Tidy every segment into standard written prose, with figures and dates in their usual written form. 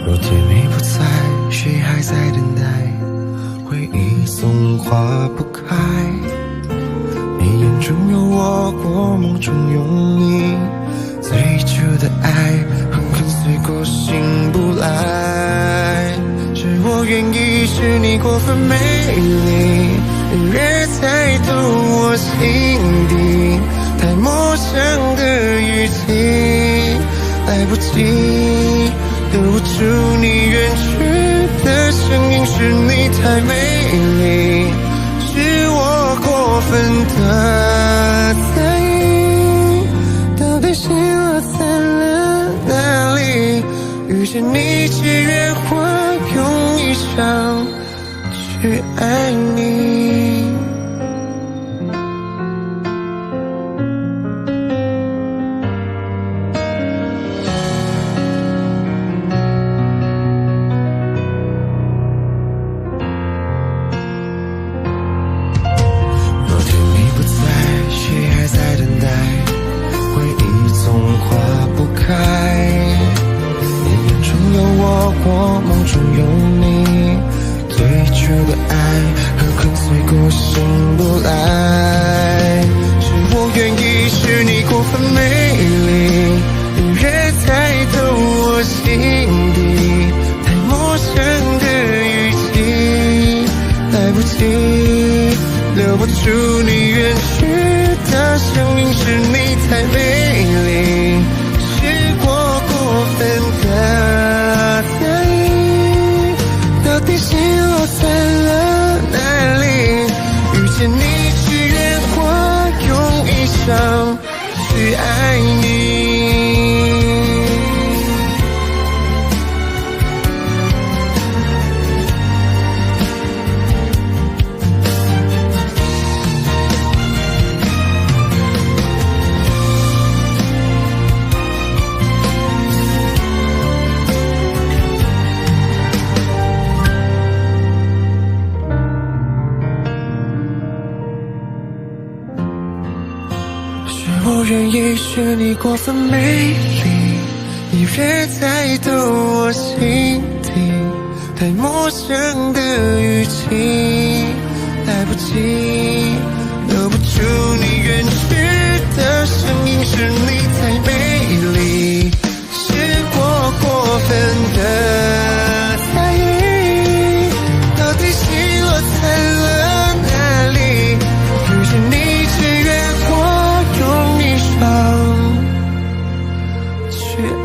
若甜蜜不在，谁还在等待？回忆总化不开，你眼中有我，我梦中有你，最初的爱很跟随过醒不来。是我愿意，是你过分美丽，越猜透我心底，太陌生的语气，来不及留不住你远去的声音，是你太美丽，是我过分的在意，到底心落在了哪里？遇见你只愿我用一生去爱你。我梦中有你，最初的爱和跟随过醒不来。是我愿意，是你过分美丽，你越猜透我心底，太陌生的语气，来不及留不住你远去的声音，是你太美丽，是我过分的在意，到底心落在了哪里？遇见你只愿我用一生去爱你。我愿意，是你过分美丽，你越猜透我心底，太陌生的语气，来不及留不住你远去的声音，是你太美丽，是我过分的在意，到底心落在了哪里？遇见你只愿我用一生去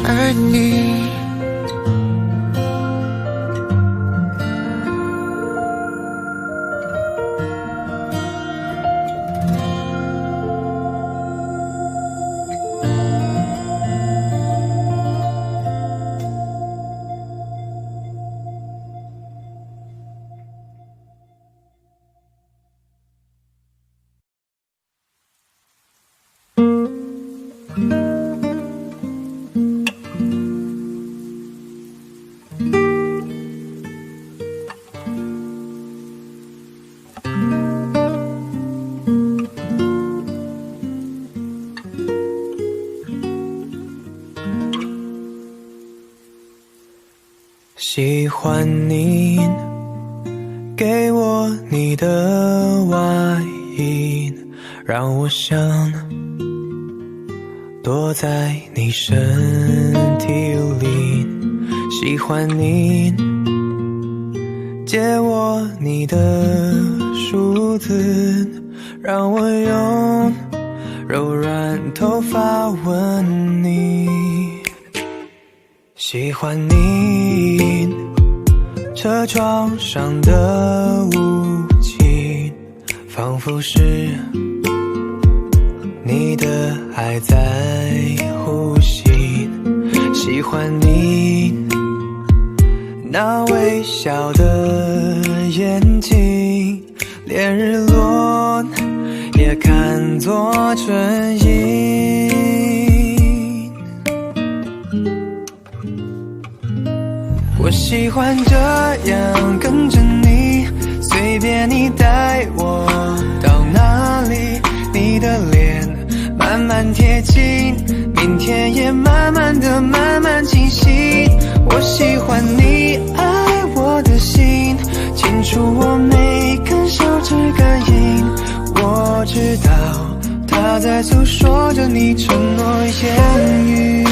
爱你。喜欢你给我你的外衣，让我想躲在你身体里。喜欢你借我你的梳子，让我用柔软头发吻你。喜欢你车窗上的雾气，仿佛是你的爱在呼吸。喜欢你那微笑的眼睛，连日落也看作春意。我喜欢这样跟着你，随便你带我到哪里，你的脸慢慢贴近，明天也慢慢的慢慢清晰。我喜欢着你承诺言语。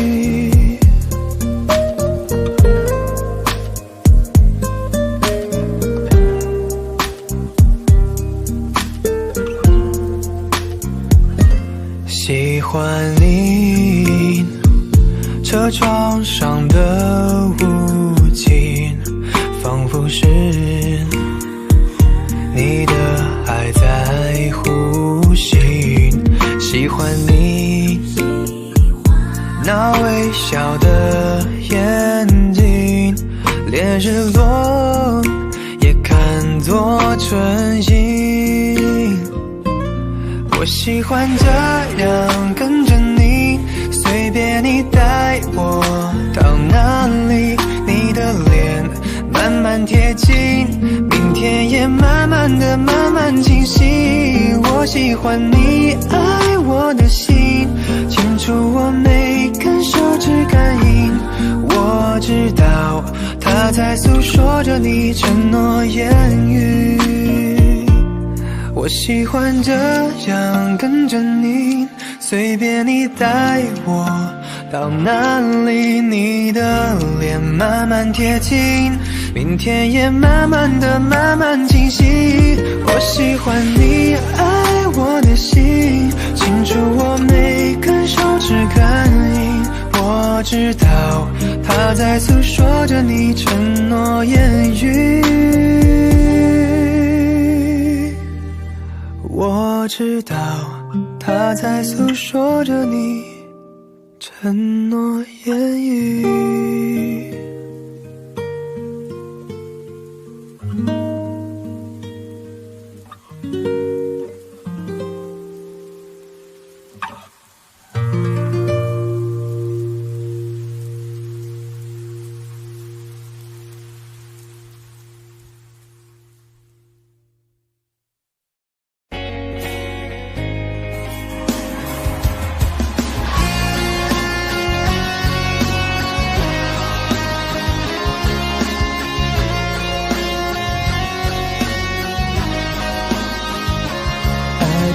喜欢你车窗上的雾气，仿佛是你的爱在呼吸。喜欢你那微笑的眼睛，连日落也看作春心。我喜欢这样跟着你，随便你带我到哪里，你的脸慢慢贴近，明天也慢慢的慢慢清晰。我喜欢你爱我的心，牵出我每根手指感应。我知道它在诉说着你承诺言语。我喜欢这样跟着你，随便你带我到哪里，你的脸慢慢贴近，明天也慢慢的慢慢清晰。我喜欢你爱我的心，清楚我每根手指感应。我知道它在诉说着你承诺言语。我知道它在诉说着你承诺言语。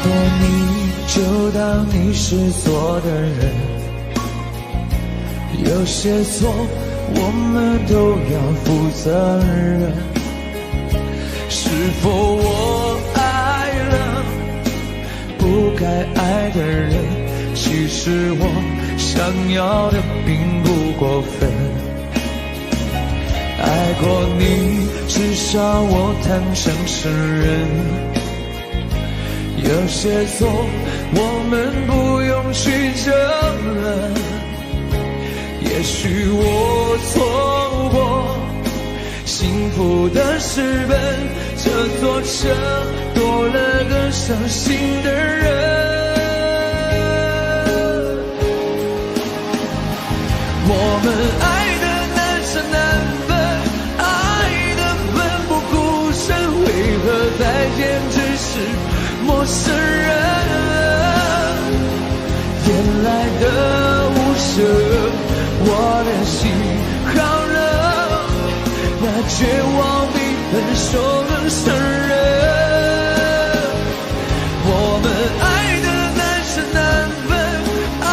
过你就当你是错的人，有些错我们都要负责任。是否我爱了不该爱的人？其实我想要的并不过分。爱过你，至少我坦诚承认。有些错我们不用去争论，也许我错过幸福的时分，这座城多了个伤心的人。我们爱的难舍难分，爱的奋不顾身，为何再见只是陌生人？原来的无声，我的心好冷，那绝望比分手更伤人。我们爱的难舍难分，爱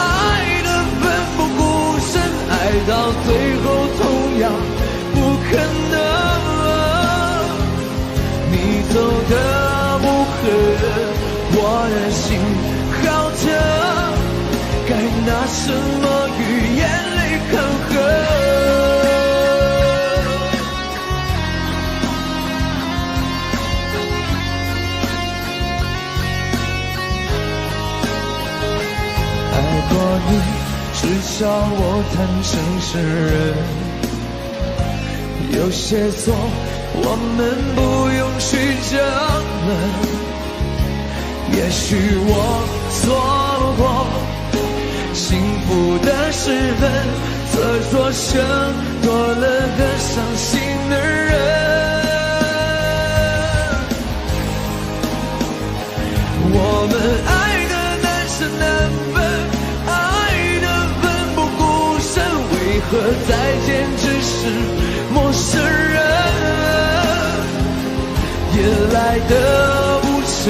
的奋不顾身，爱到最后同样不可能。你走的不狠，我的心好疼，该拿什么与眼泪抗衡？爱过你，至少我坦诚承认。有些错我们不用去争论，也许我错过幸福的时分，这座城多了个伤心的人。我们爱的难舍难分，爱的奋不顾身，为何再见只是陌生人？夜来的无声，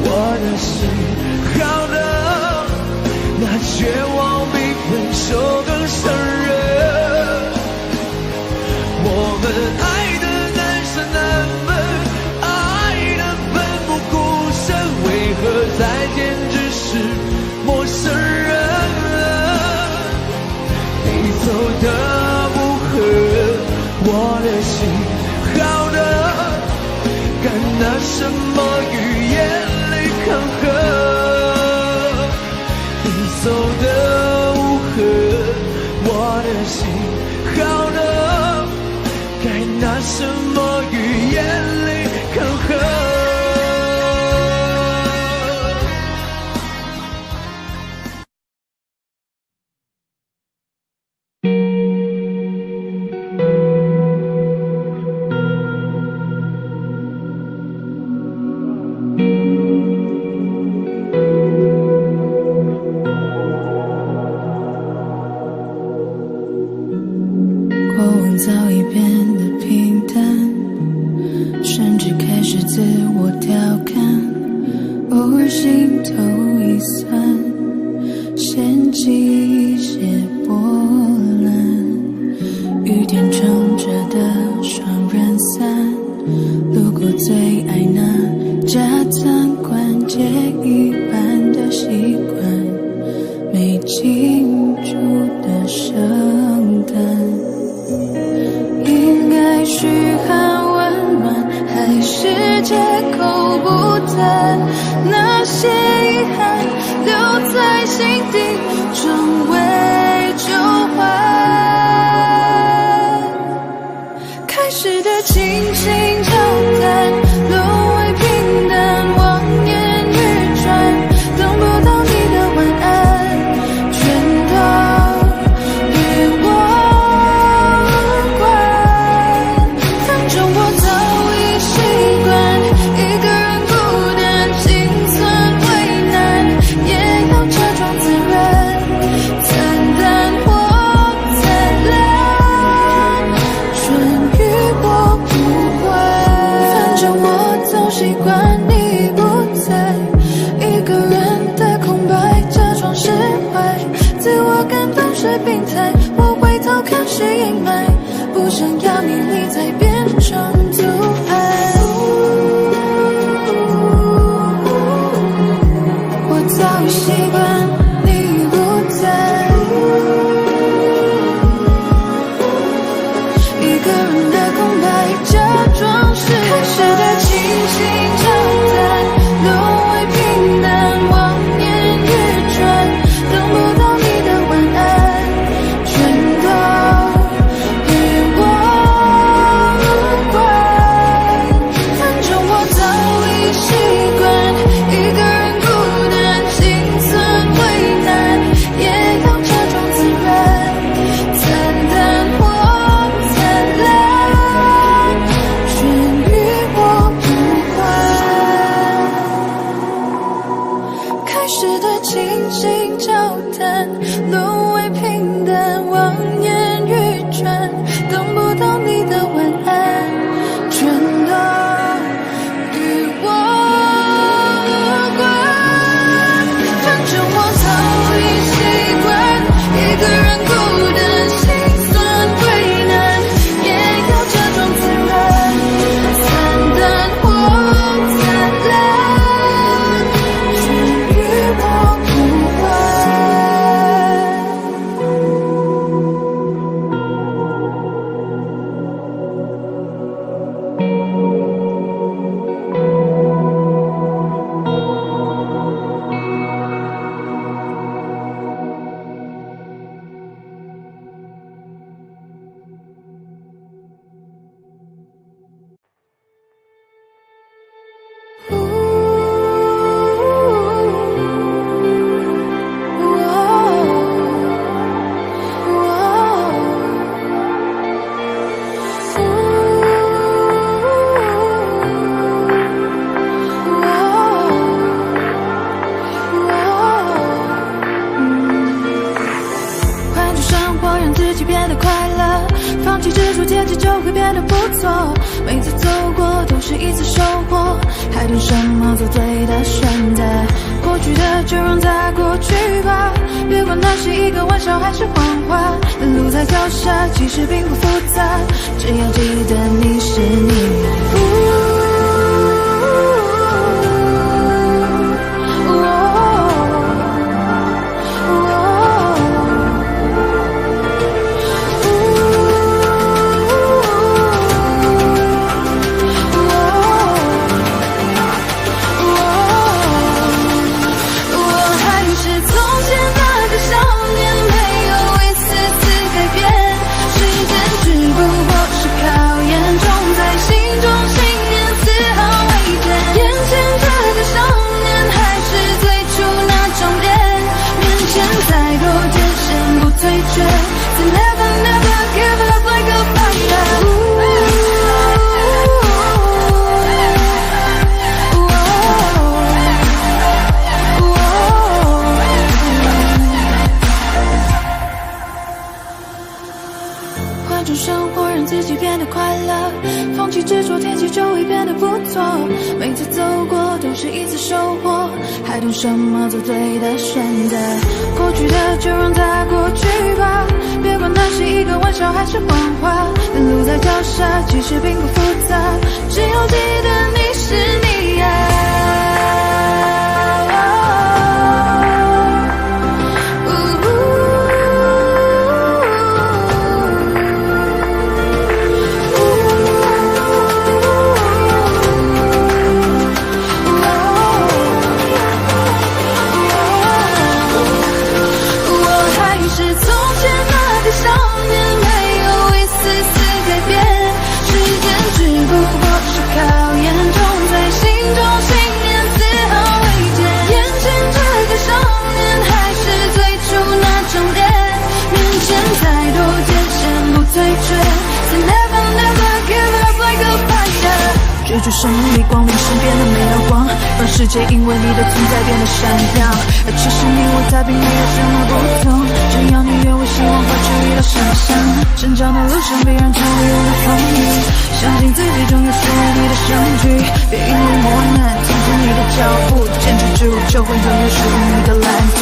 我的心好冷，我的心好的该拿什么语言来抗衡？你走的无痕，我的心好的该拿什么语言来抗衡？早已变得平淡，甚至开始自我调侃，偶尔心头一酸，掀起一些波澜。雨天撑着的双人伞，路过最爱那家餐馆，借一半的习惯，没庆祝的圣诞。应该嘘寒问暖，还是借口不谈？那些遗憾留在心底，成为旧患。开始的轻轻交谈，沦为平淡，望眼欲穿，等不到你的晚安，全都与我无关。反正我早已习惯一个人孤单，心酸为难，也要假装自然，惨淡或灿烂，春雨我不管。反正我早习惯你不在，一个人的空白，假装释怀，自我感动是病态，我回头看是阴霾，不想要你离在变成阻碍。我早已习惯你不在，一个人的空白，假装是开始的轻轻交谈，沦为平淡，望眼欲穿，等不到你的晚安，全都与我无关。反正我早已习惯一个人孤单，心酸为难，也要假装自然，惨淡或灿烂，全与我无关。开始的轻轻交谈，沦为平淡，望眼欲穿，等不到你的晚安，全都与我无关。反正我早已习惯一个人孤单，心酸为难，也要假装自然，惨淡或灿烂，全与我无关。换种生活，让自己变得快乐，放弃执着，坚持就会变得不错。每次走过都是一次收获，还等什么做对的选择？过去的就让它过去吧，别管那是一个玩笑还是谎话。路在脚下，其实并不复杂，只要记得你是你。活让自己变得快乐，放弃执着，天气就会变得不错。每次走过都是一次收获，还懂什么做对的选择。过去的就让它过去吧，别管它是一个玩笑还是谎话。路在脚下，其实并不复杂，只要记得你是你啊。追逐生命里光明身边的每道光，让世界因为你的存在变得闪亮。而其实你我他并没有什么不同，只要你愿为希望和治愈的想象。成长的路上必然常会有的风雨，相信自己终有属于你的相聚。别因为磨难停止你的脚步，坚持住就会拥有属于你的蓝图。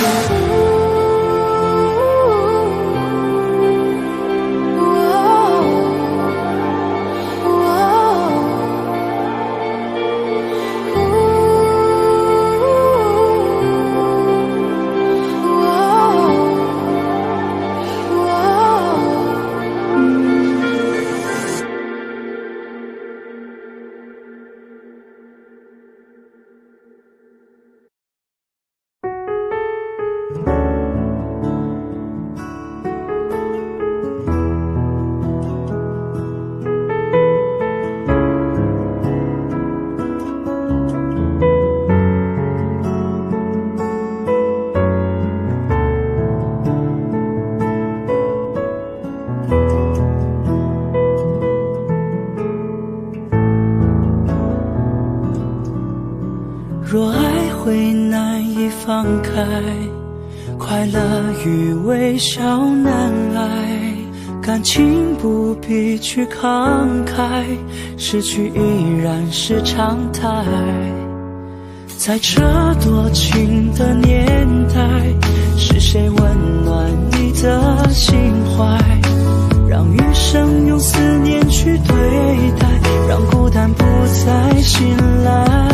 若爱会难以放开，快乐与微笑难挨，感情不必去慷慨，失去依然是常态。在这多情的年代，是谁温暖你的心怀，让余生用思念去对待，让孤单不再醒来。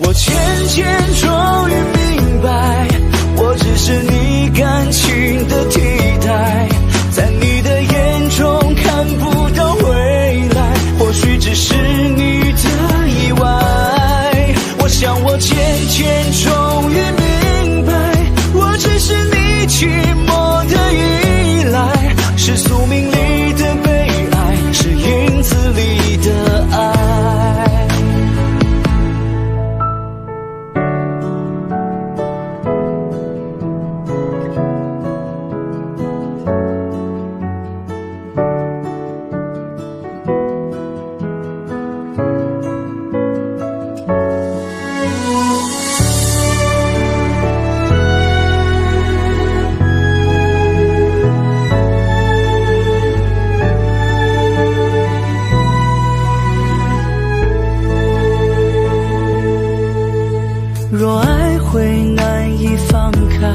我渐渐终于明白，我只是你感情的替代，在你的眼中看不到未来，或许只是你的意外。我想我渐渐终于明白，我只是你寂寞的依赖，是宿命里的悲哀，是影子里的爱。若爱会难以放开，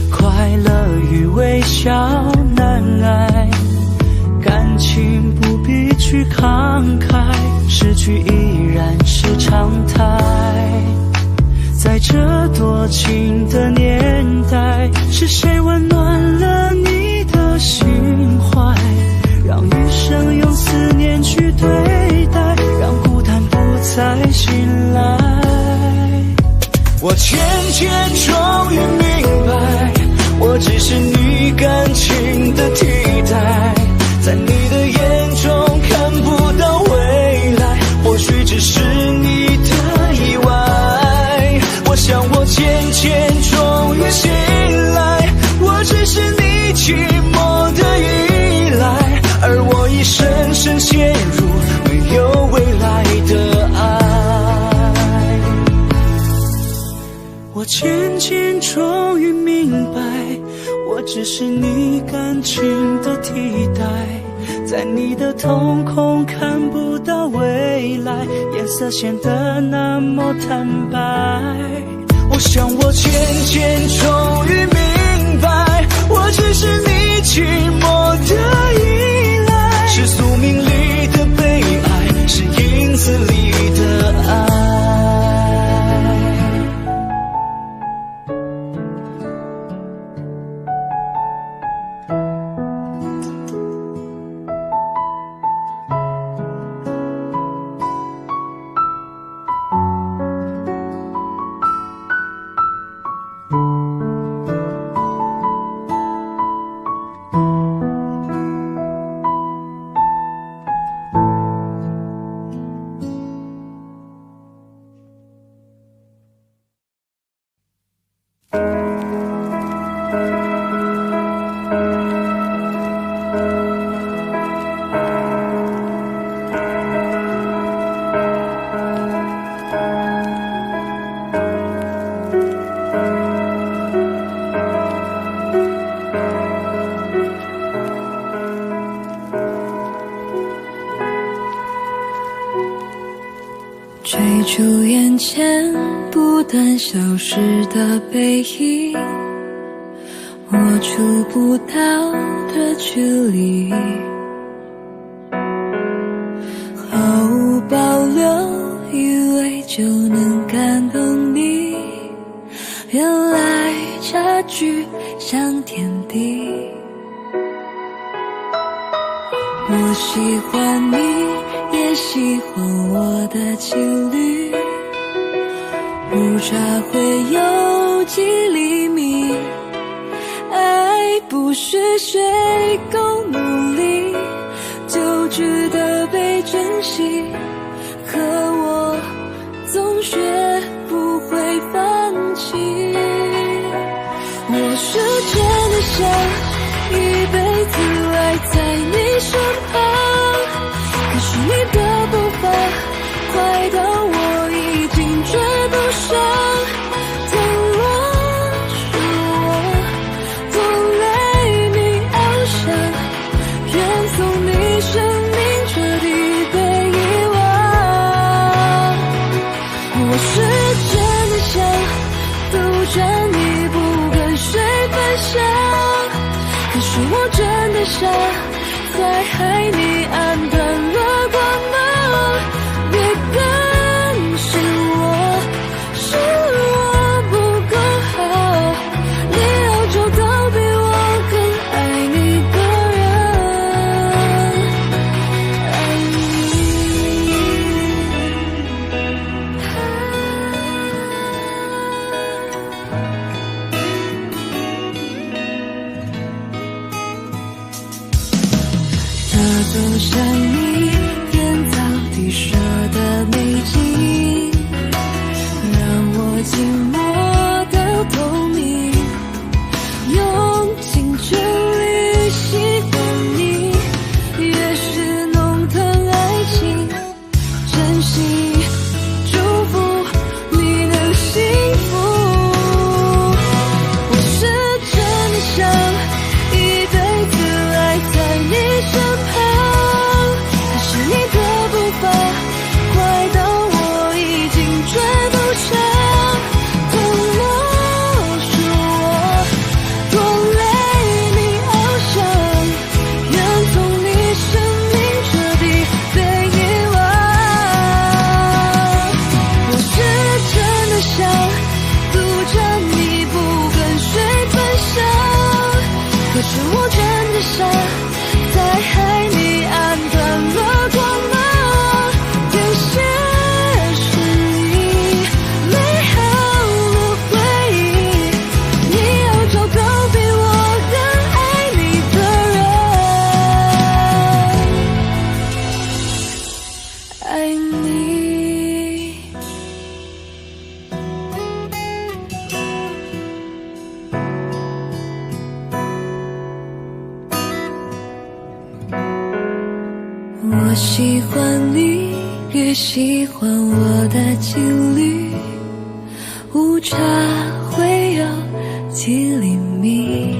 快乐与微笑难挨，感情不必去慷慨，失去依然是常态。在这多情的年代，是谁温暖了你的心怀，让余生用思念去对待，让孤单不再醒来。我渐渐终于明白，我只是你感情的替代，在你的眼中看不到未来，或许只是你的意外。我想我渐渐终于醒来，我只是你寂寞的依赖，而我已深深陷入没有未来的爱。我渐渐终于明白，我只是你感情的替代，在你的瞳孔看不到未来，颜色显得那么坦白。我想我渐渐终于明白，我只是你寂寞的依赖，是宿命里的悲哀，是影子里的爱。追逐眼前不断消失的背影，我触不到的距离，毫无保留，以为就能感动你，原来差距像天地。我喜欢你，也喜欢我的情侣，误差会有几厘米，爱不是谁够努力就值得被珍惜，可我总学不会放弃。我是真的想一辈子爱在你身旁，可是你的步伐快到我已经追不上，痛落是我，多累你翱翔，愿从你生命彻底被遗忘。我是真的想独占你不跟谁分享，可是我真的傻，在海你暗淡了光芒，别担心我，是我不够好，你要找到比我更爱你的人，爱它走向你天造地设的美景，让我静默的透明，用尽全力喜欢你，越是弄疼爱情，真心祝福你能幸福。我是真的想一辈子爱在你身旁，可是你的步伐快到我已经追不上，痛落是我，多累你翱翔，愿从你生命彻底被遗忘。我是真的想独占你不跟谁分享，可是我真的傻，在海你暗淡了光芒，天蝎是你美好的回忆，你要找到比我更爱你的人，爱你。我喜欢你，也喜欢我的情侣，误差会有几厘米，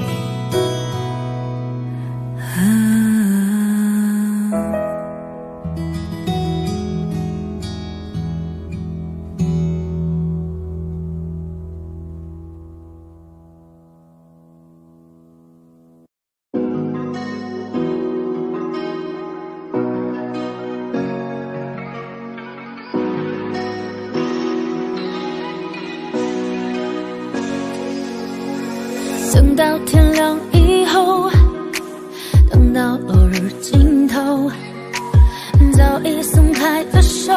到天亮以后，等到落日尽头，早已松开的手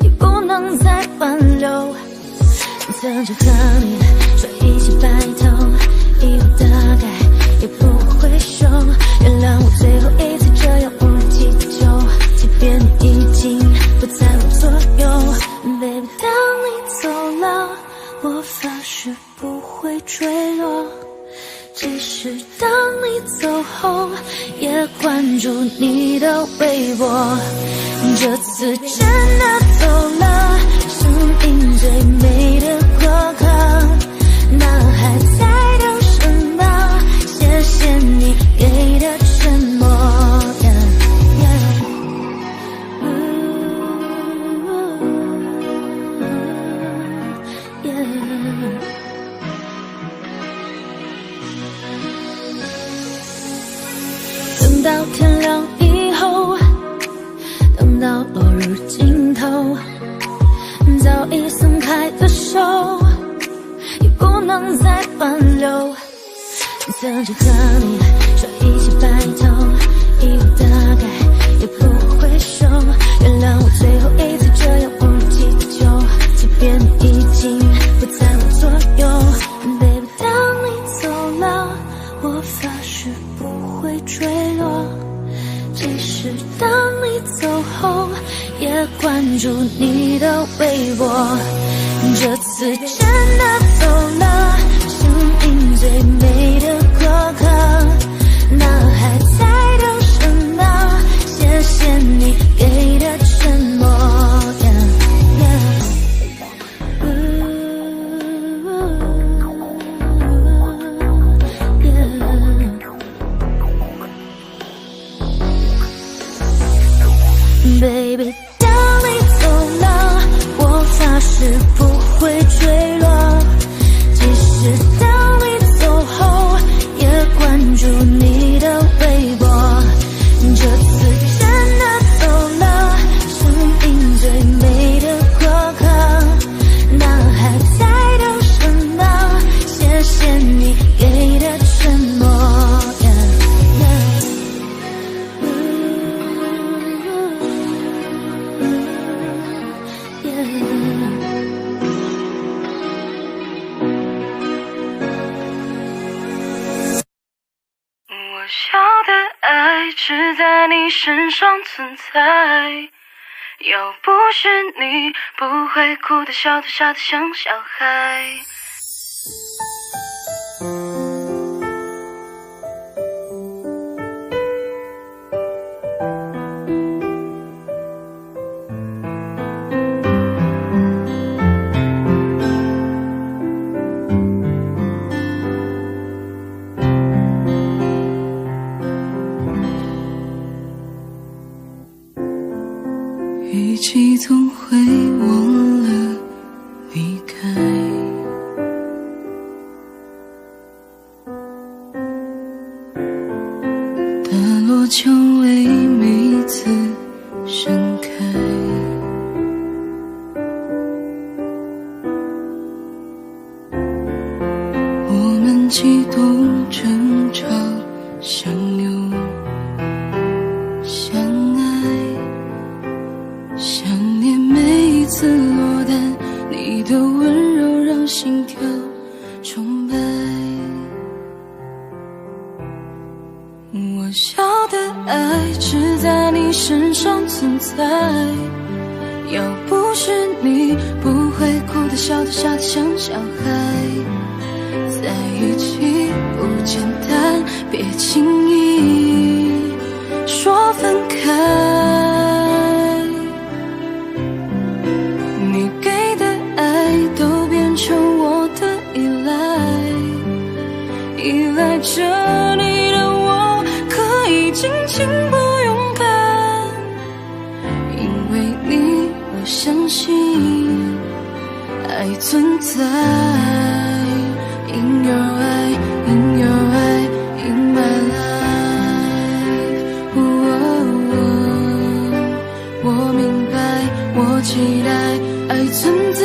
已不能再挽留。曾经和你说一起白头，以后大概也不会收。原谅我最后一次这样无疾的酒，即便你已经不在我左右。Baby， 当你走了，我发誓不会坠落。即使当你走后，也关注你的微博。这次真的走了，生命最美的过客，那还在等什么？谢谢你给的沉默。等到天亮以后，等到落日尽头，早已松开的手已不能再挽留。曾经和你说一起白头，以后大概也不会收。原谅我最后一次这样无疾的酒，即便你已经不在我左右。Baby， 当你走了，我发誓不会坠落。即使当你走后，也关注你的微博。这次真的走了，生命最美的过客，那还在等什么？谢谢你给的沉默。Baby， 当你走了，我发誓不会坠落。即使当你走后，也关注你的微博。这次真的走了，生命最美的过客，那还在等什么？谢谢你给的沉默。我要的爱只在你身上存在，要不是你，不会哭得笑得傻得像小孩。语气总会忘了离开，大落蔷薇每次盛开，我们激动争吵相拥相爱，想念每一次落单，你的温柔让心跳崇拜。我要的爱只在你身上存在，要不是你，不会哭得笑得傻得像小孩。在一起不简单，别轻易说分开。你给的爱都变成我的依赖，依赖着你的我可以尽情不勇敢，因为你我相信爱存在。In your eye, in your eye, in my life. 我明白，我期待爱存在。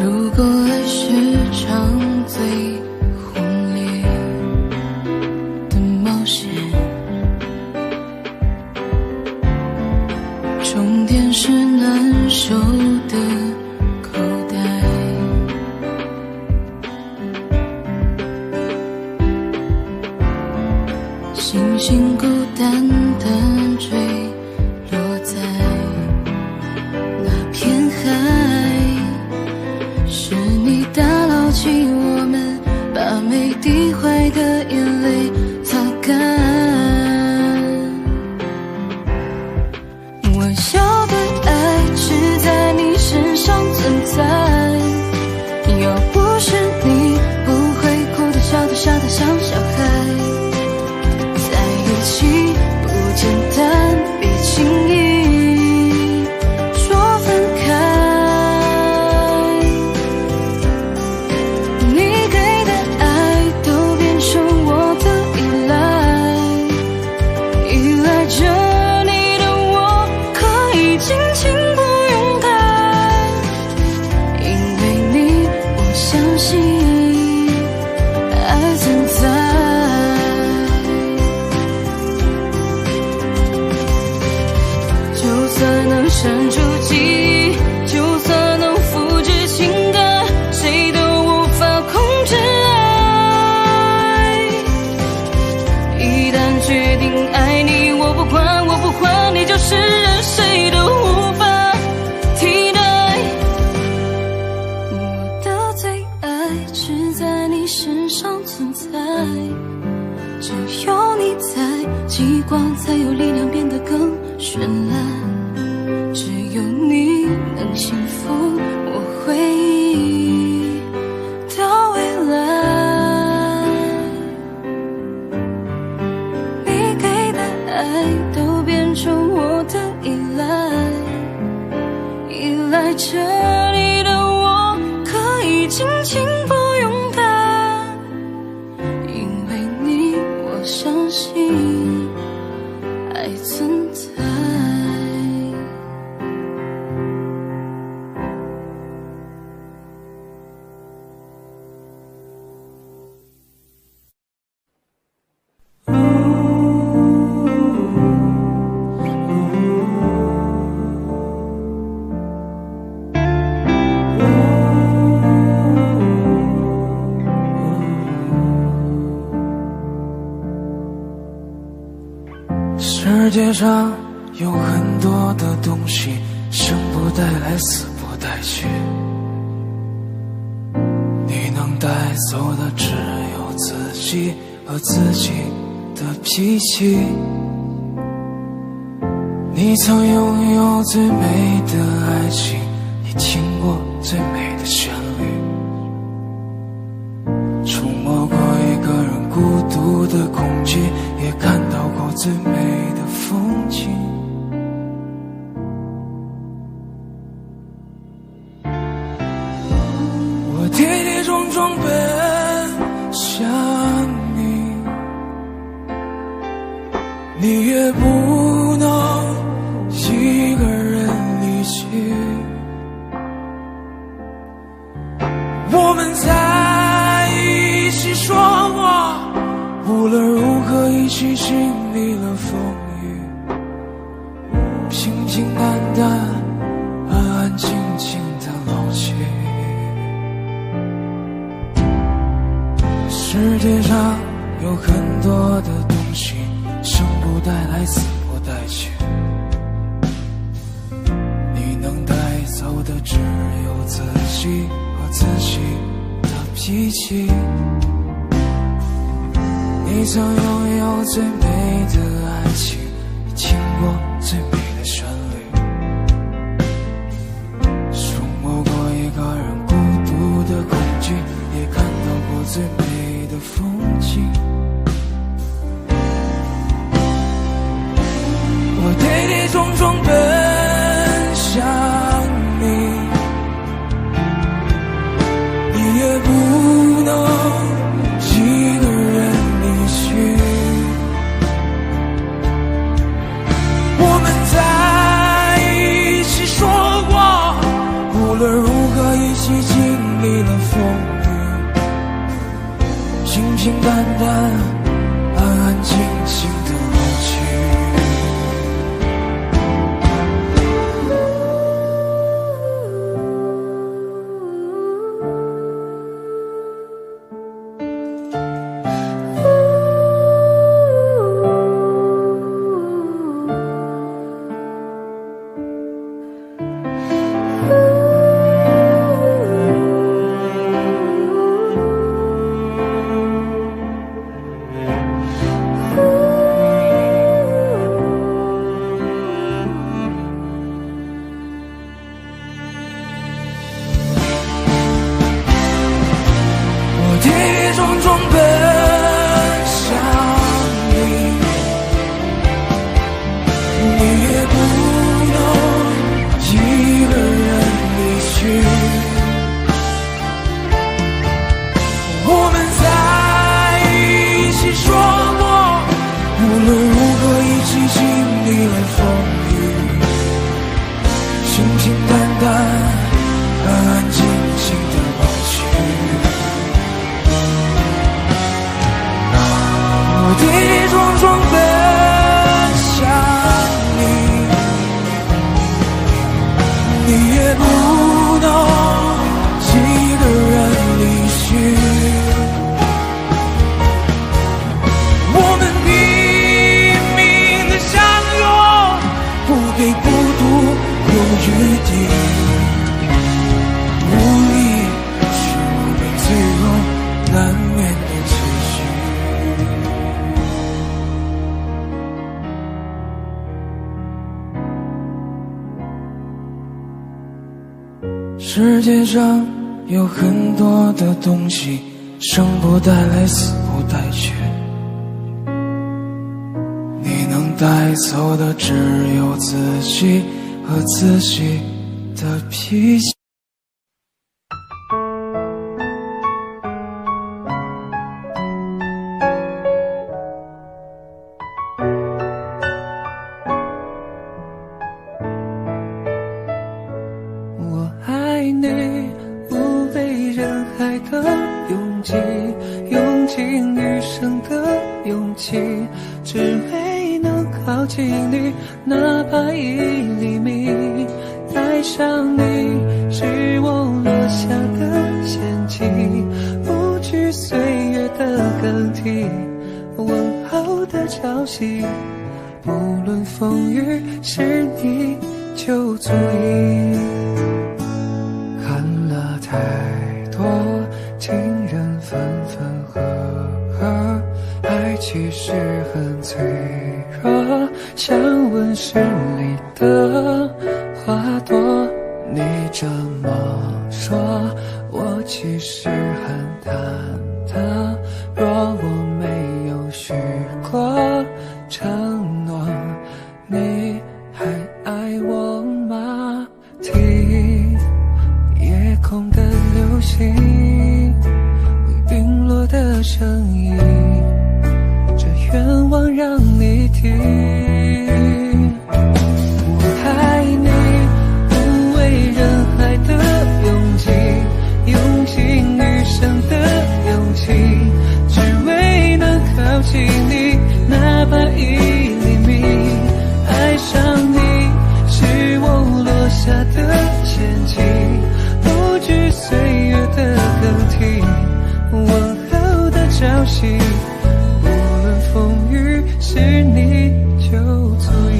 如果爱是场最轰烈的冒险，终点是难受的口袋，星星孤单单坠落在那片海，是你打捞起我们，把每滴坏的眼泪擦干。我要的爱只在你身上存在，要不是你不会哭得笑得傻得像小孩，在一起不简单，别轻易说分开。你给的爱都变成我的依赖，依赖着你的我可以尽情不勇敢，因为你我相信爱存在。就算能删除记忆，就算能复制情感，谁都无法控制爱。一旦决定爱你，我不管我不还，你就是任谁都无法替代。我的最爱只在你身上存在，只有你在，极光才有力量变得更绚烂。只有你能幸福我回忆的未来，你给的爱都变成我的依赖，依赖着你的我可以尽情不勇敢，因为你我相信爱存在。世界上有很多的东西，生不带来，死不带去，你能带走的只有自己和自己的脾气。你曾拥有最美的爱情，你听过最美的旋律，触摸过一个人孤独的恐惧，也看到过最美的风景。我跌跌撞撞奔向你，你也不能一个人离去。我们在一起说过，无论如何一起经历了风雨，平平淡淡，安安静静的老去。世界上有很多的东西，生不带来，死不带去，你能带走的只有自己和自己的脾气。你曾拥有最美的爱情，你听过最美的旋律，触摸过一个人孤独的恐惧，也看到过最美的风景。我跌跌撞撞奔向你，你也不能一个人离去。我们在一起说过，无论如何一起经历了风雨，平平淡淡，安安静静的老去。跌跌撞撞奔向你，你也不能一个人离去。我们在一起说过，无论如何一起经历了风雨，平平淡淡，安安静静的老去。我跌跌撞撞奔向你，你也不能一个人离去。我们拼命的相拥，不给孤独留余地。无力是我们最后难免的结局。世界上有很多的东西，生不带来，死不带去。你能带走的只有自己和自己的脾气。我爱你，无畏人海的勇气，用尽余生的勇气，只为能靠近你，哪怕1厘米。爱上你是我落下的陷阱，不惧岁月的更替，问候的潮汐，不论风雨，是你就足以。看了太多情人分分合合，爱其实很脆弱，像温室里的花朵。你这么说，我其实很忐忑。若我没有许过承诺，你还爱我吗？听夜空的流星，陨落的声音，这愿望让你听。我爱你，无畏人海的勇气，用尽余生的勇气，只为能靠近你，哪怕1厘米。爱上你是我落下的陷阱，不惧岁月的更替，问候的潮汐，不论风雨，是你就足以。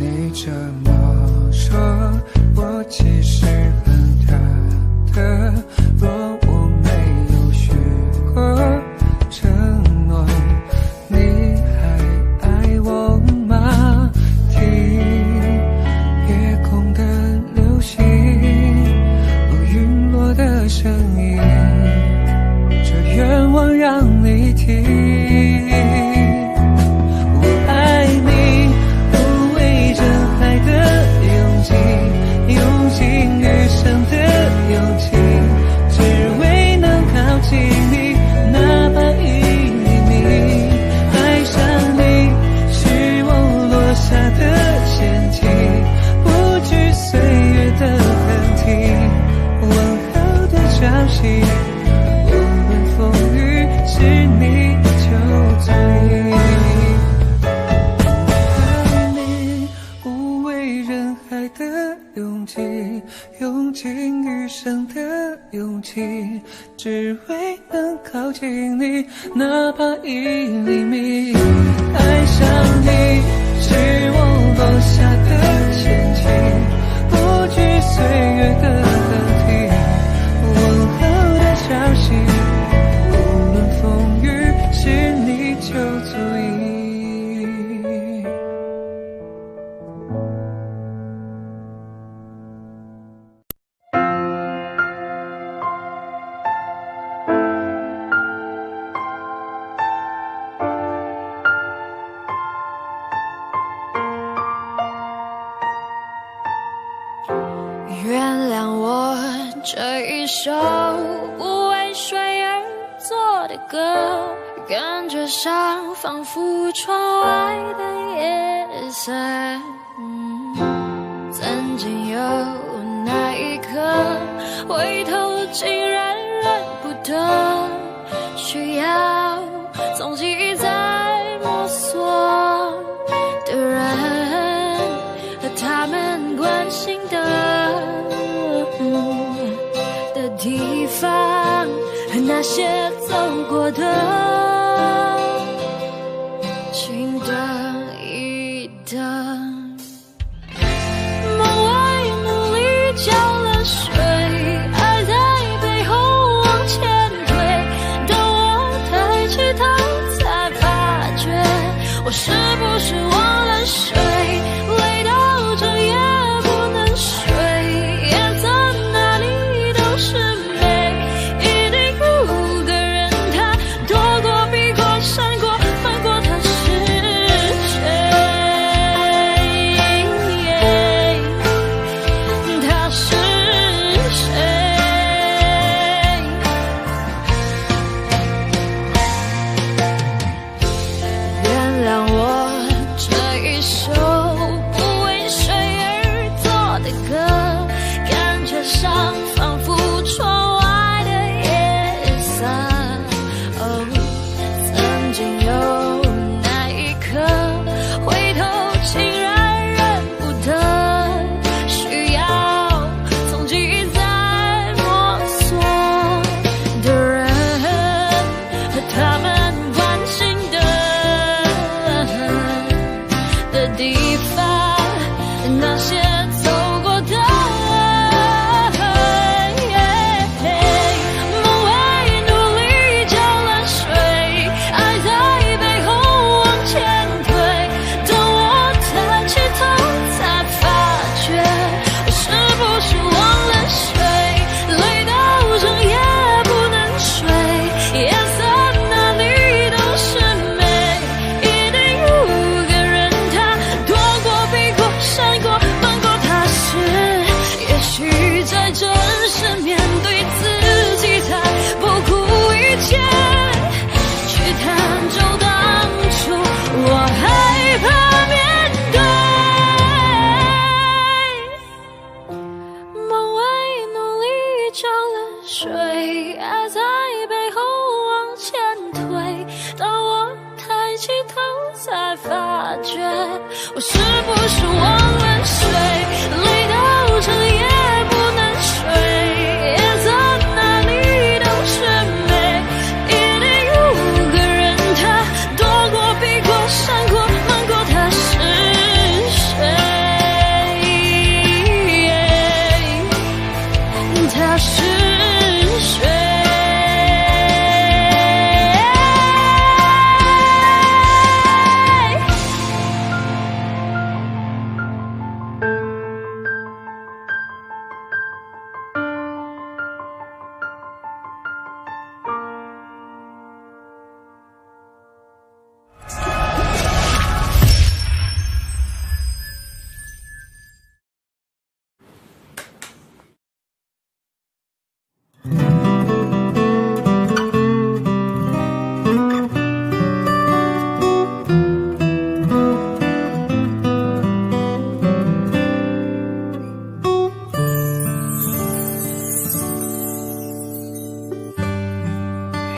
你这么说，我其实很忐忑。若我没有许过承诺，你还爱我吗？听夜空的流星，陨落的声音，愿望让你听。我爱你，不为人海的拥挤，用尽余生的勇气，只为能靠近你，哪怕1厘米。爱上你是我落下的陷阱，不惧岁月的痕迹，温柔的交集，无论风雨是你就足矣。爱你，不为人海的拥挤，用尽余生的勇气，只为能靠近你，哪怕1厘米。爱上你是我落下的陷阱，不惧岁月的痕迹，温柔的消息，无论风雨是你就足矣。原谅我这一首不为谁而作的歌，感觉上仿佛窗外的夜色。曾经有那一刻，回头竟然认不得，需要从记在摸索的人和他们关心的地方，和那些走过的，请等一等。梦外努力浇了水，爱在背后往前推，等我抬起头才发觉，我是不是忘了睡，累到整夜不能睡，夜色哪里都是美，一定有个人他躲过避过闪过翻过，他是谁，他是谁。原谅我这一首不为谁而作的歌，感觉上仿佛窗外的夜色。曾经有那一刻，回头竟然认不得，需要从记在摸索的人和他们关心的地方，那些走过的，梦外努力浇了水，爱在背后往前推，等我抬起头才发觉，我是不是忘了睡，累到整夜不能睡，夜色哪里都是美，一定有个人他躲过避过闪过翻过，他是，也许在真实面对自己才不顾一切去探究当初我害怕面对。梦外努力浇了水，爱在背后往前推，当我抬起头才发觉，我是不是忘了睡，累到整夜不能睡，夜色哪里都是美，一定有个人他躲过避过闪过瞒过，他是谁，他是谁。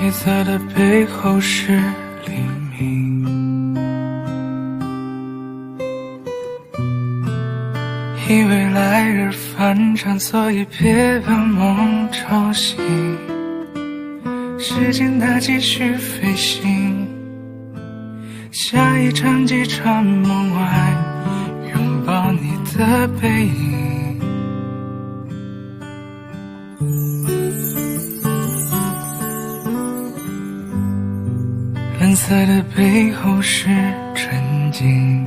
黑色的背后是黎明，以为来日方长，所以别把梦吵醒。时间它继续飞行，下一场机场梦外，拥抱你的背影。蓝色的背后是沉静，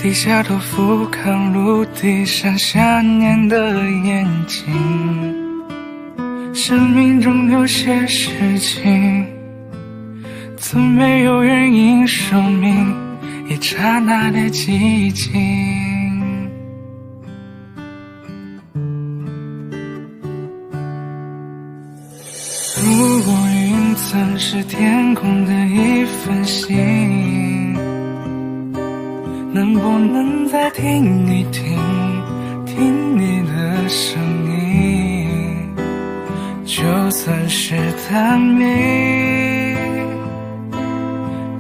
低下头俯瞰陆地上想念的眼睛。生命中有些事情，从没有原因说明，一刹那的寂静。如果云层是天空的一份心，能不能再听一听，听你的声音？就算是探秘，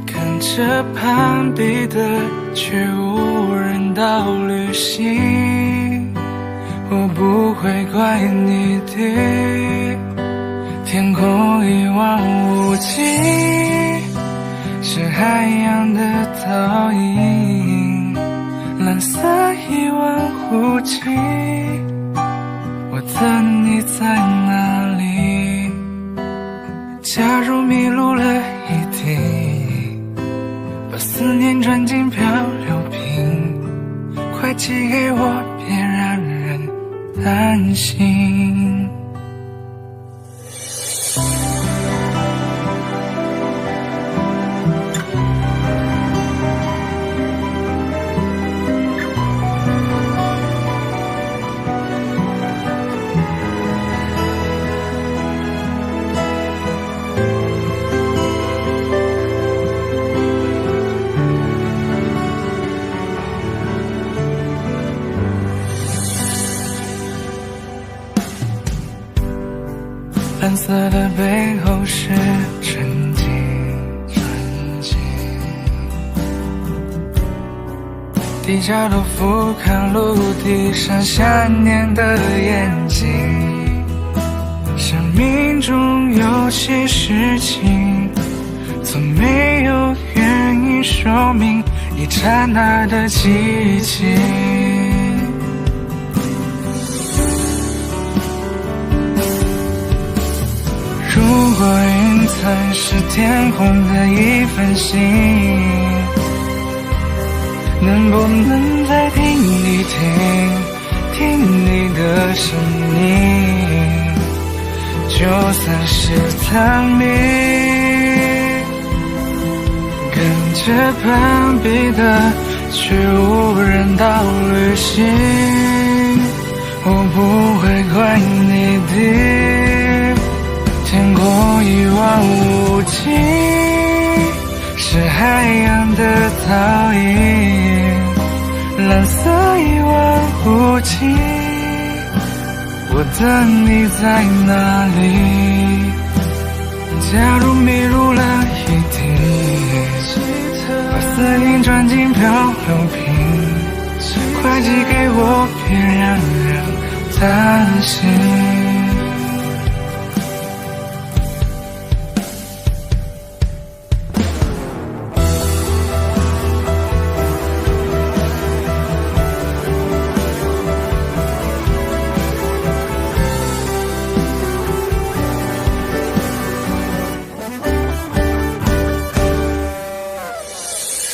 跟着攀比的却无人道旅行，我不会怪你的。天空一望无际，是海洋的倒影，蓝色一望无际，我等你在哪里？假如迷路了一地，把思念装进漂流瓶，快寄给我，别让人担心。蓝色的背后是沉静，低下头俯瞰陆地上想念的眼睛。生命中有些事情，从没有原因说明，一刹那的寂静。如果云层是天空的一份心，能不能再听一听，听你的声音？就算是探秘，跟着攀比的却无人道旅行，我不会怪你的。天空一望无际，是海洋的倒影，蓝色一望无际，我等你在哪里？假如迷路了一地，把思念装进漂流瓶，快寄给我，别让人担心。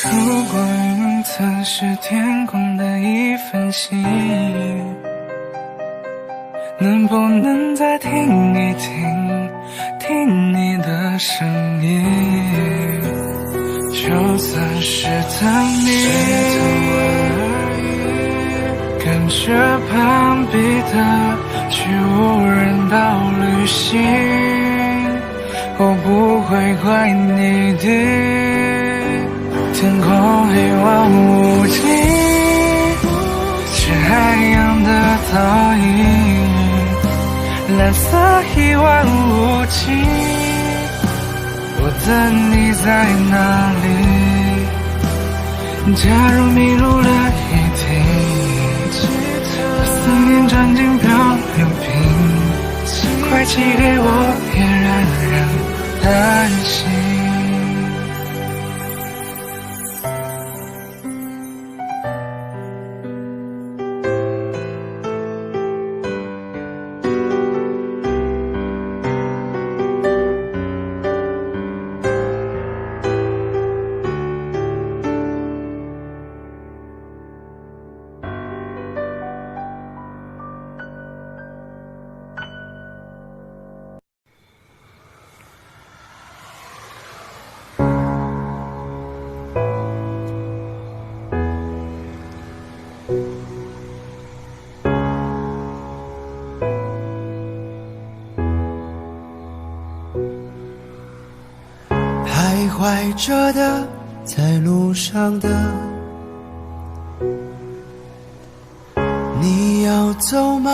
如果云层是天空的一份心，能不能再听一听，听你的声音？就算是探秘，跟着攀比的却无人道旅行，我不会怪你的。天空一望无际，是海洋的倒影，颜色一望无际，我等你在哪里？假如迷路了一地，思念装进漂流瓶，快寄给我，别让人担心。徘徊着的，在路上的，你要走吗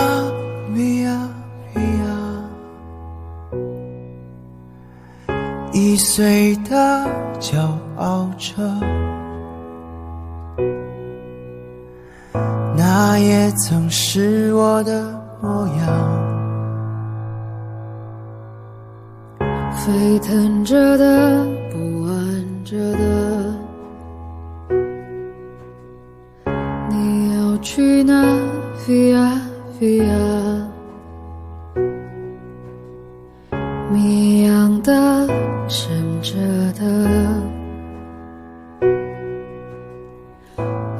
？Via Via， 易碎的，骄傲着，那也曾是我的模样。沸腾着的，不安着的，你要去哪？Via Via， 谜样的，沉着的，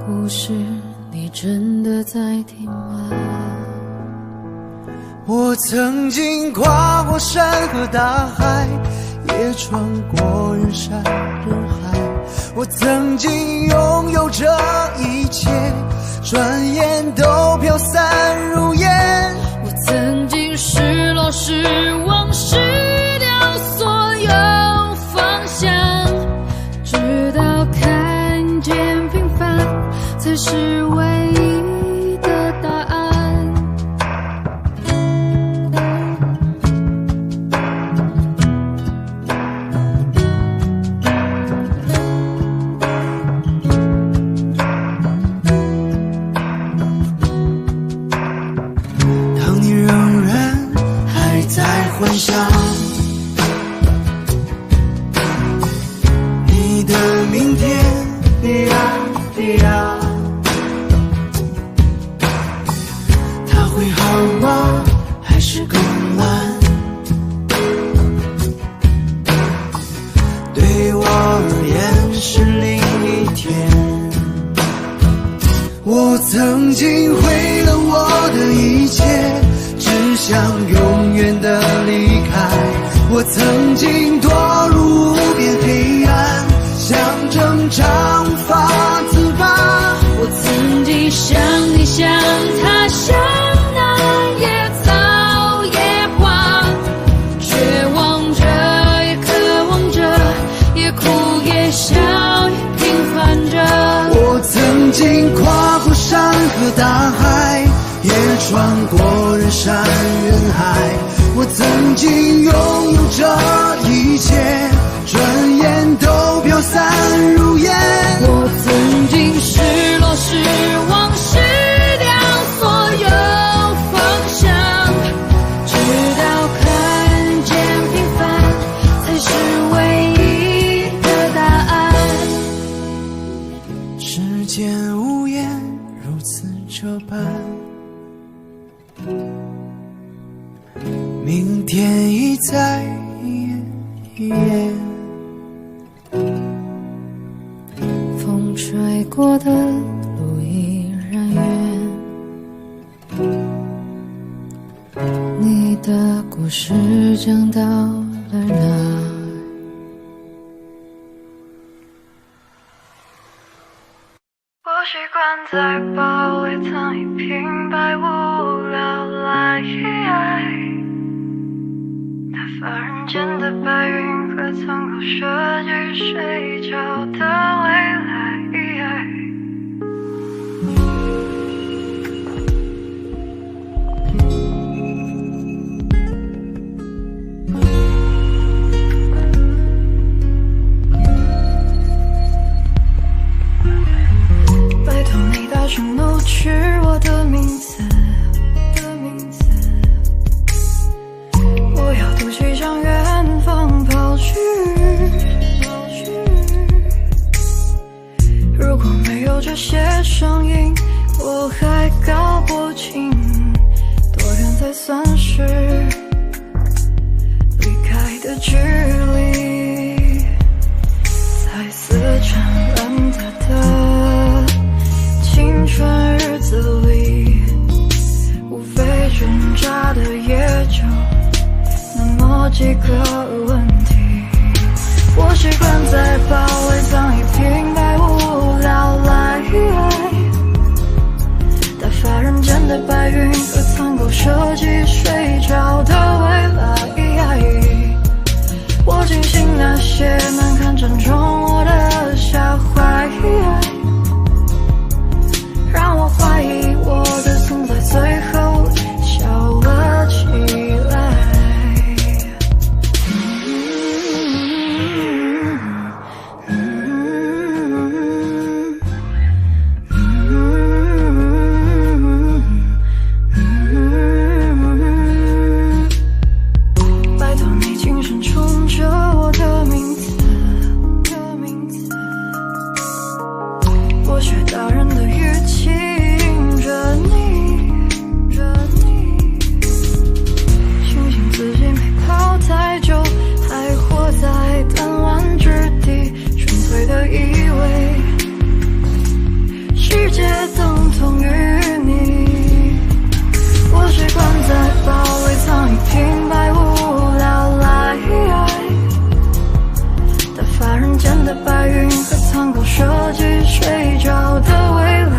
故事你真的在听吗？我曾经跨过山和大海，也穿过人山人海。我曾经拥有这一切，转眼都飘散如烟。我曾经失落失望失掉所有方向，直到看见平凡才是唯一的答案。幻想你的明天，Via Via， 它会好吗？还是更烂？对我而言是另一天。我曾经毁了我的一切，只想永远的离开。我曾经堕入无边黑暗，想挣长发自拔。我曾经像你像他，像那野草野花，绝望着也渴望着，也哭也笑也平凡着。我曾经跨过山和大海，也穿过人山人海。我曾经拥有这一切，转眼都飘散如烟。我曾经失落失望失掉所有方向，直到看见平凡才是唯一的答案。世间无言如此这般，明天已在一夜一夜。风吹过的路依然远，你的故事讲到了哪？我习惯在包里藏一瓶百无聊赖，打发人间的白云和苍口设计睡着的未来。几个问题。我习惯在包围藏一瓶百无聊赖，打发人间的白云和苍狗设计睡着的未来。我庆幸那些难堪正中我的下怀，让我怀疑我的存在最后笑了起来。拜托你轻声冲着我的名字，我学大人的语气迎着你，庆幸自己没跑太久，还活在弹丸之地，纯粹的以为世界等同于你。我习惯在包围藏一瓶百无聊赖，打发人间的白云和苍狗设计睡着的未来。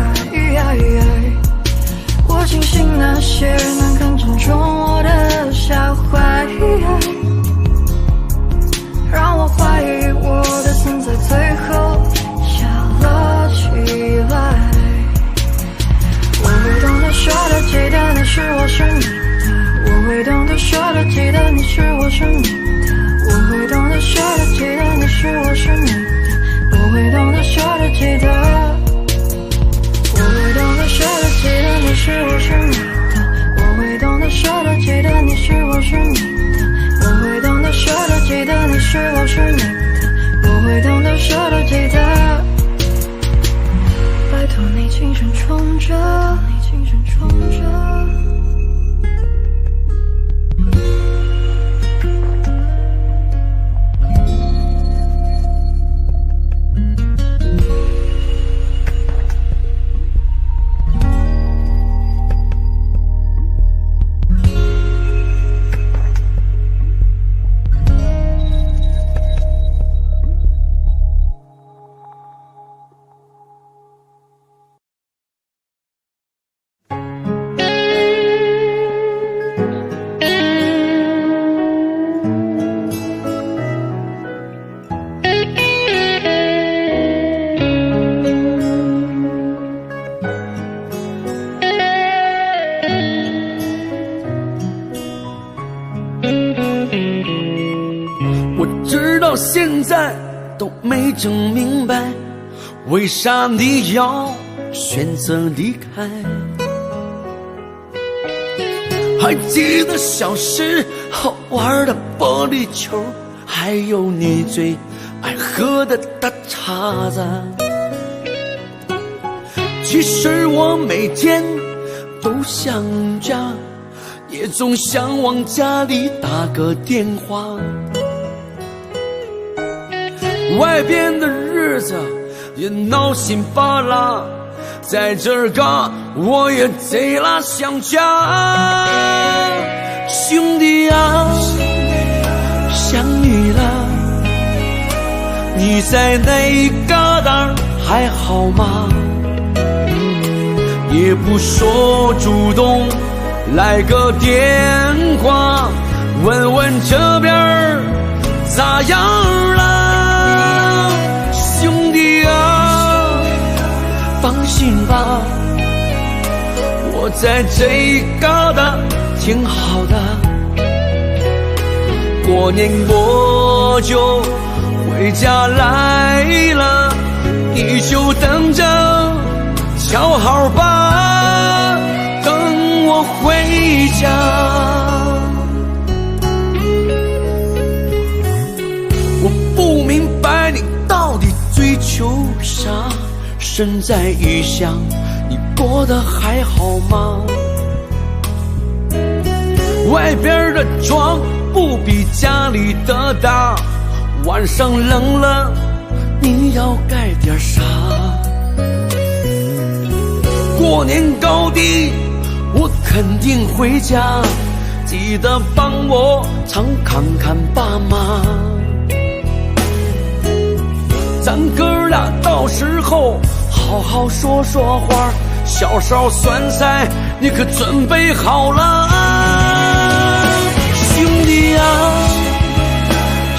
我庆幸那些难堪正中我的下怀，让我怀疑我的存在最后笑了起来。我会懂得说的记得你是我是你的，我会懂得说的记得你是我是你的，我会懂得说的记得你是我是你的，我会懂得说的记得，我会懂得说的记得你是我是你的，我会懂得说的记得你是我是你的，我会懂得说的记得你是我是你的，我会懂得说的记得。拜托你轻声冲着，现在都没整明白，为啥你要选择离开？还记得小时候玩的玻璃球，还有你最爱喝的大碴子。其实我每天都想家，也总想往家里打个电话。外边的日子也闹心巴拉，在这儿嘎我也贼拉想家。兄弟啊，想你了，你在那一旮瘩还好吗？也不说主动来个电话，问问这边咋样了。兄弟啊，放心吧，我在这一旮瘩挺好的。过年我就回家来了，你就等着瞧好吧，等我回家。我不明白你到底追求啥，身在异乡，你过得还好吗？外边的床不比家里的大，晚上冷了你要盖点啥？过年高低我肯定回家，记得帮我常看看爸妈。咱哥俩到时候好好说说话，小勺酸菜你可准备好了？兄弟啊，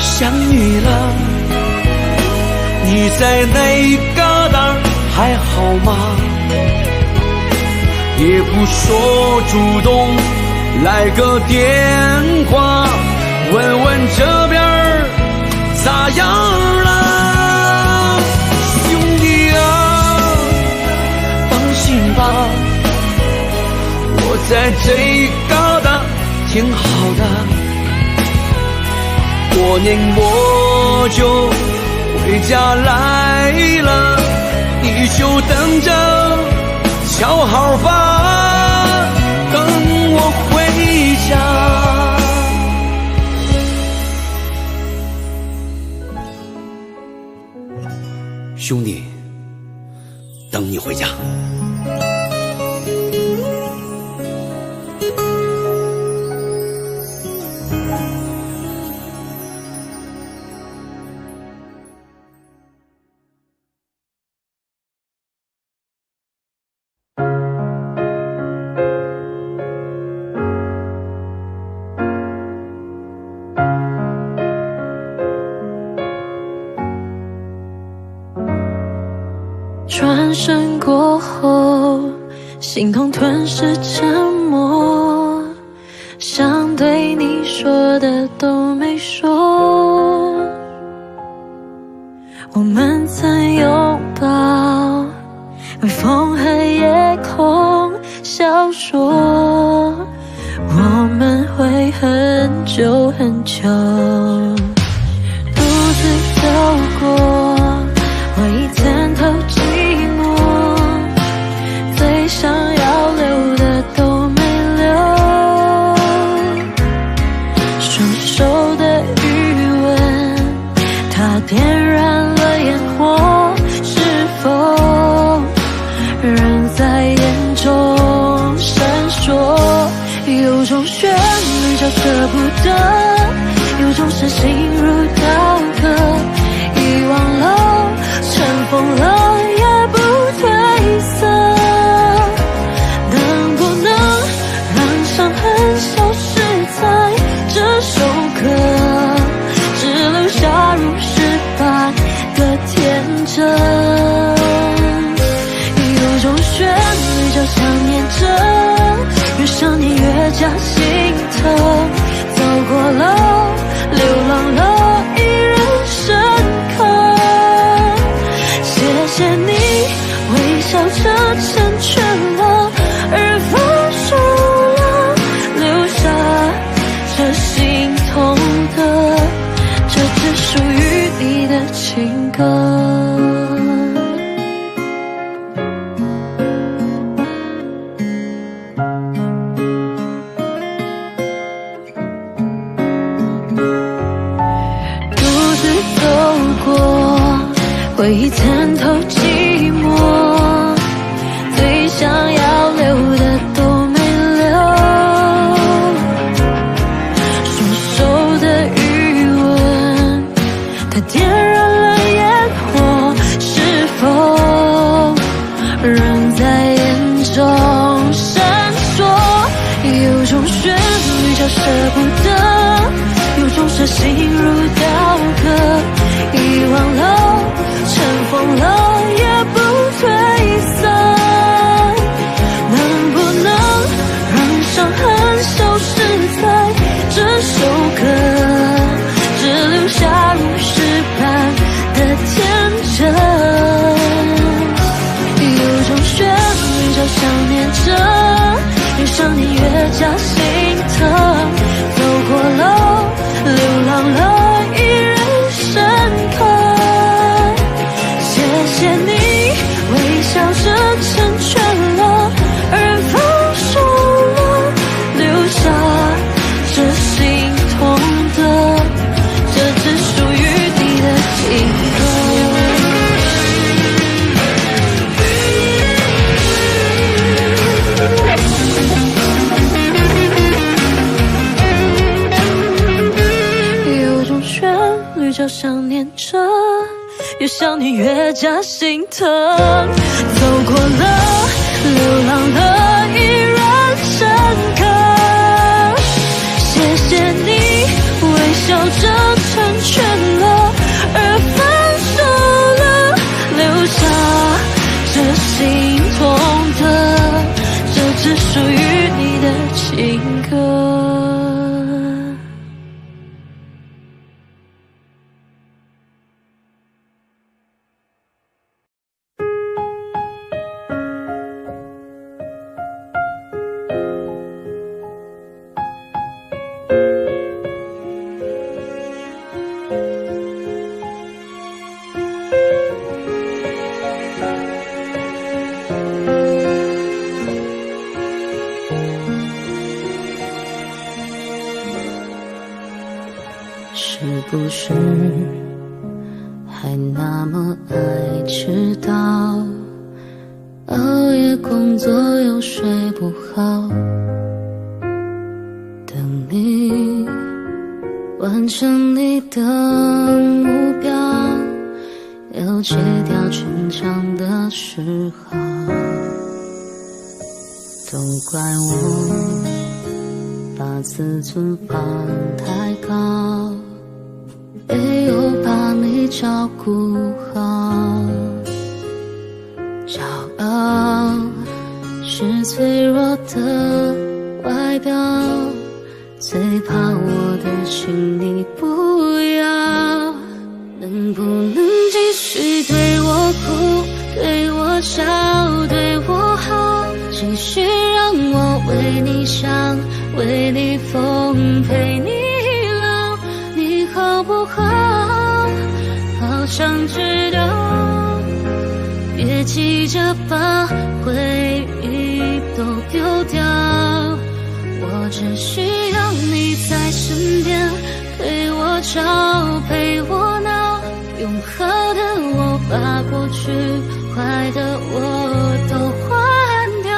想你了，你在那一旮沓还好吗？也不说主动来个电话，问问这边咋样了？兄弟啊，放心吧，我在这一旮沓挺好的，过年我就回家来了，你就等着瞧好吧，等我回家。兄弟，等你回家。转身过后，心痛吞噬沉默，想对你说的都没说。我们曾拥抱，微风和夜空小说，我们会很久很久，独自走过回忆参透寂寞，最想要留的都没留，双手的余温，它点燃了烟火，是否仍在眼中闪烁？有种旋律叫舍不得，有种是心如刀割，遗忘了，尘封了，也不褪色。能不能让伤痕消失在这首歌，只留下如诗般的天真？有种旋律叫想念着，越想念越加心疼。走过了，流浪了，依然深刻。谢谢你微笑着成全了，而放手了，留下这心痛的，这只属于你的情歌。回忆参透寂寞，最想要留的都没留，双手的余温，它点燃了烟火，是否仍在眼中闪烁？有种旋律叫舍不得，有种是心如刀割，遗忘了，尘封了，也不褪色。能不能让伤痕消失在这首歌，只留下如诗般的天真？有种旋律叫想念着，越想念越加心疼。走过了，流浪了，依然深刻。谢谢你少想念着，越想你越加心疼。走过了，流浪了，依然深刻。谢谢你微笑着成全了，而分手了，留下这心痛的，这只属于你的情歌。是不是还那么爱迟到？熬夜工作又睡不好，等你完成你的目标，又戒掉逞强的嗜好。都怪我把自尊放太高，没有把你照顾好。骄傲是脆弱的外表，最怕我的情你不要。能不能继续对我哭，对我笑，对我好，继续让我为你想，为你疯，陪你老，你好不好？好想知道，别急着把回忆都丢掉，我只需要你在身边，陪我吵，陪我闹，用好的我把过去坏的我都换掉。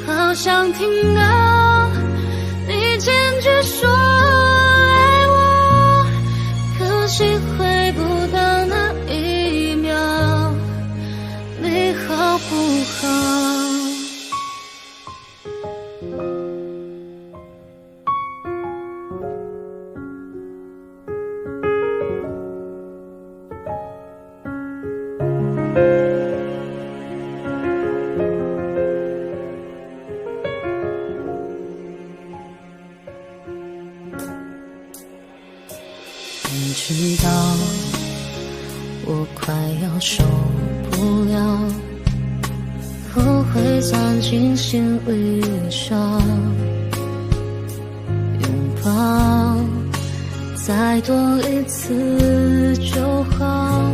好想听到你坚决说爱我，可惜回不到那一秒，你好不好？你知道我快要受不了，后悔钻进心里伤，拥抱再多一次就好，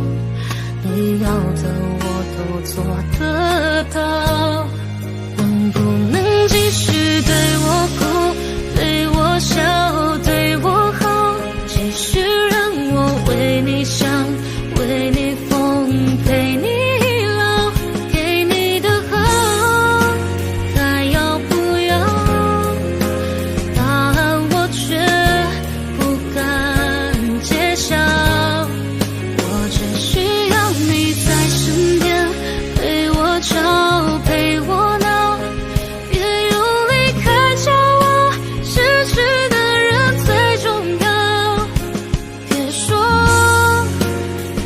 你要的我都做得到。能不能继续对我哭，对我笑，对我好，继续让我为你想，为你疯，陪你老，给你的好，还要不要？答案我却不敢揭晓，我只需要你在身边，陪我吵，陪我闹，别用离开叫我失去的人最重要。别说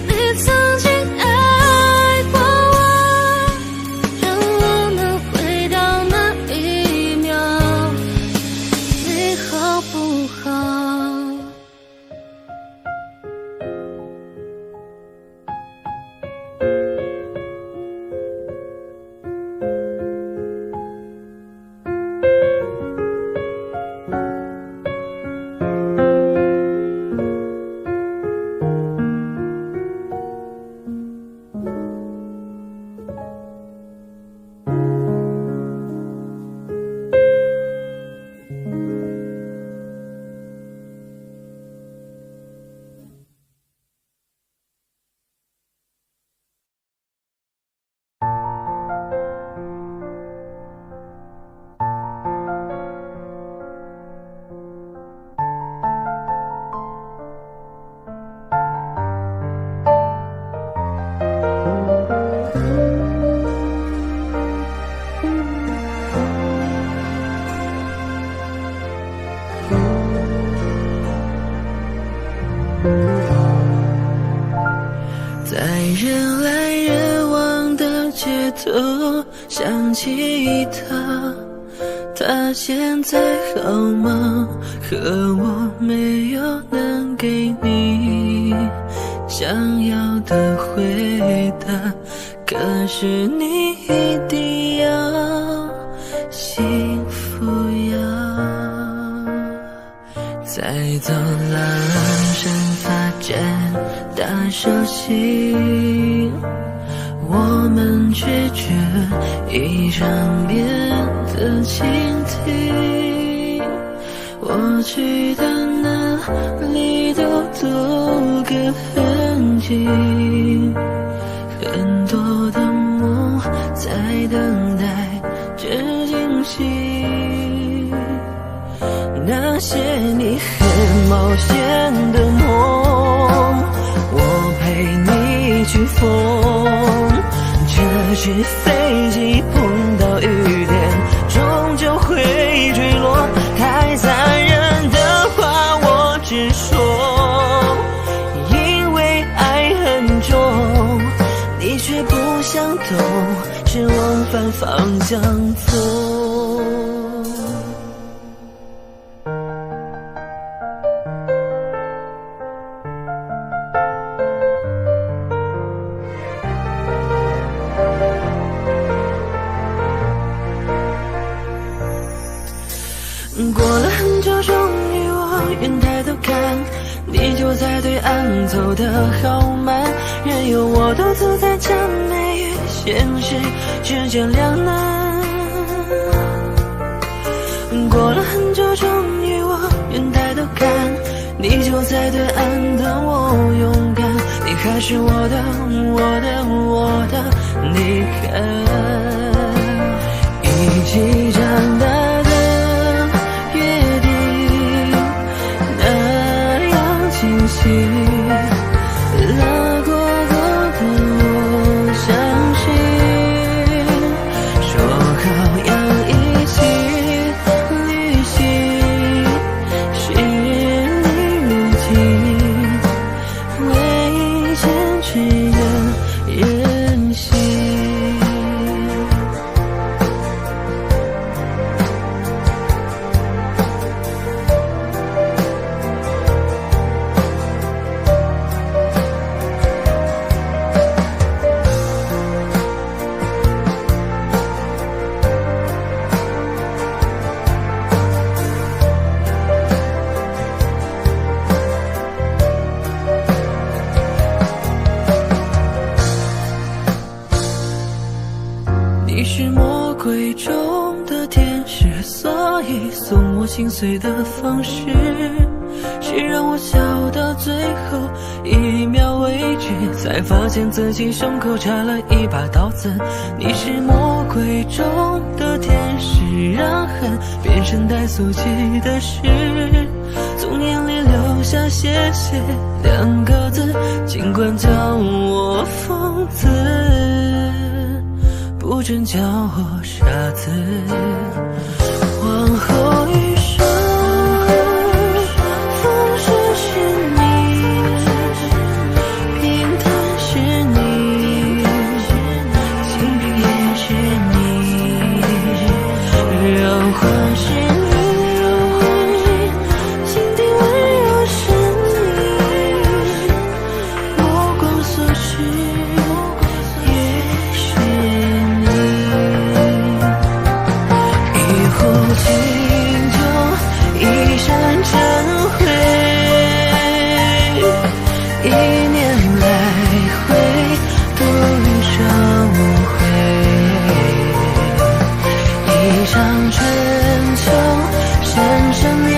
你曾经爱过我，让我能回到那一秒，你好不好？头想起他现在好吗？可我没有能给你想要的回答，可是你一定要幸福呀。在走廊上发展大手心，我们拒绝一场面的倾听，我去的哪里都多个痕迹，很多的梦在等待着惊喜，那些你很冒险的梦，我陪你去疯。这是飞机碰到雨点，终究会坠落。太残忍的话我只说，因为爱很重，你却不想懂，是往反方向走。过了很久，终于我愿抬头看，你就在对岸走得好慢，任由我独自在假寐与现实之间两难。过了很久，终于我愿抬头看，你就在对岸等我勇敢，你还是我的，你看，一起长大拉过的我相信，说好要一起旅行，是你如今唯一坚持的任性。你是魔鬼中的天使，所以送我心碎的方式是让我笑到最后一秒为止，才发现自己胸口插了一把刀子。你是魔鬼中的天使，让恨变成带俗气的事，从眼里流下谢谢两个字，尽管叫我疯子，不准叫我傻子。往后余生，风势是你，平淡是你，清贫也是你，让花是你，心底温柔是你，目光所视也是你。一壶清酒，一山尘灰，一年来回，多云上回，一场春秋，生生灭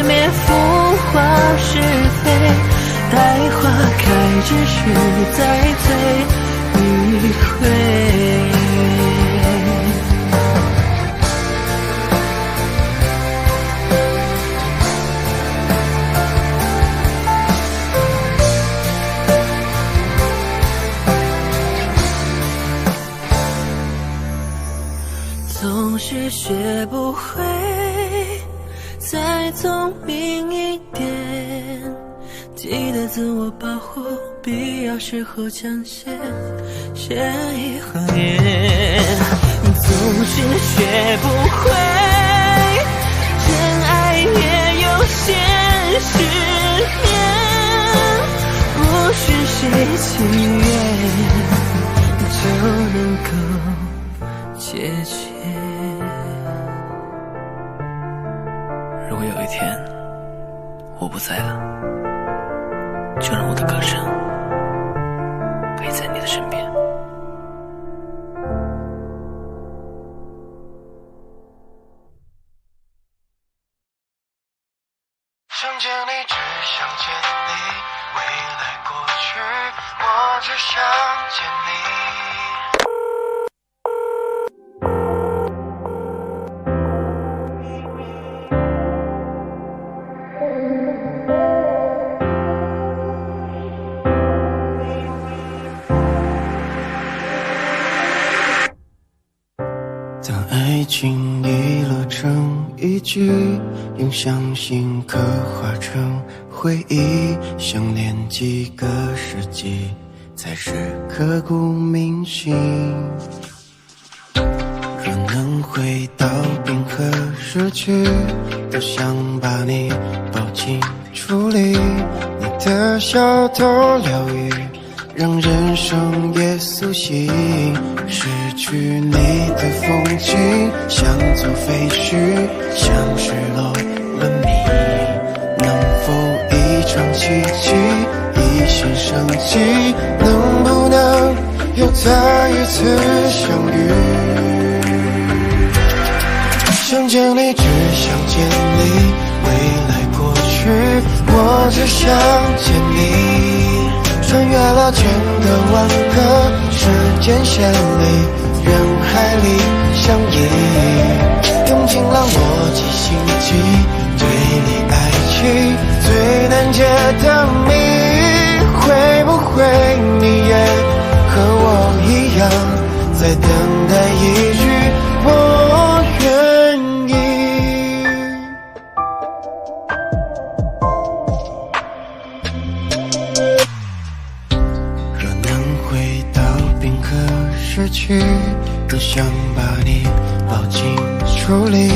灭，浮华是非，待花开之时再醉与会。总是学不会再聪明一点，记得自我保护，必要时候抢先和夜，总是学不会，真爱也有现实面，不是谁情愿就能够解决。如果有一天我不在了，就让我的歌声陪在你的身边。想见你，只想见你，未来过去，我只想见你。当爱情遗落成一句，用相信刻画成回忆，想念几个世纪，才是刻骨铭心。若能回到冰河时期，都想把你抱紧处理，你的笑多疗愈，让人生也苏醒。失去你的风景，像座废墟，像失落文明。能否一场奇迹，一线生机？能不能又再一次相遇？想见你，只想见你，未来过去，我只想见你。穿越了千个万个时间线里，人海里相依，用尽了逻辑心机，对你爱情最难解的谜。会不会你也和我一样，在等待一句我愿意？若能回到冰河时期，都想把你抱紧处理，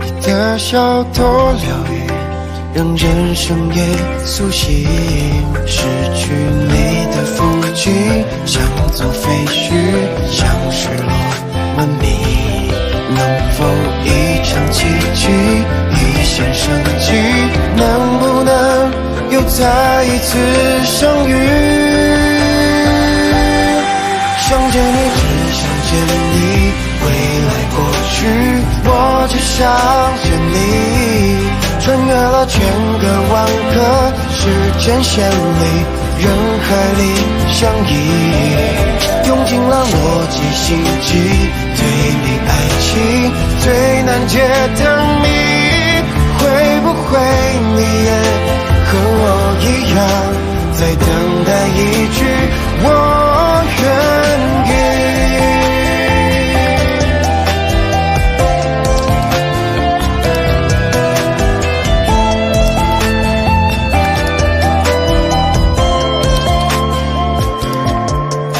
你的笑多疗愈，让人生也苏醒。失去你的风景，像座废墟，像失落文明。能否一场奇迹，一线生机？能不能又再一次相遇？想见你，只想见你，未来过去，我只想见你。穿越了千个万个时间线里，人海里相依，用尽了逻辑心机，对你爱情最难解的谜。会不会你也和我一样，在等待一句我愿意？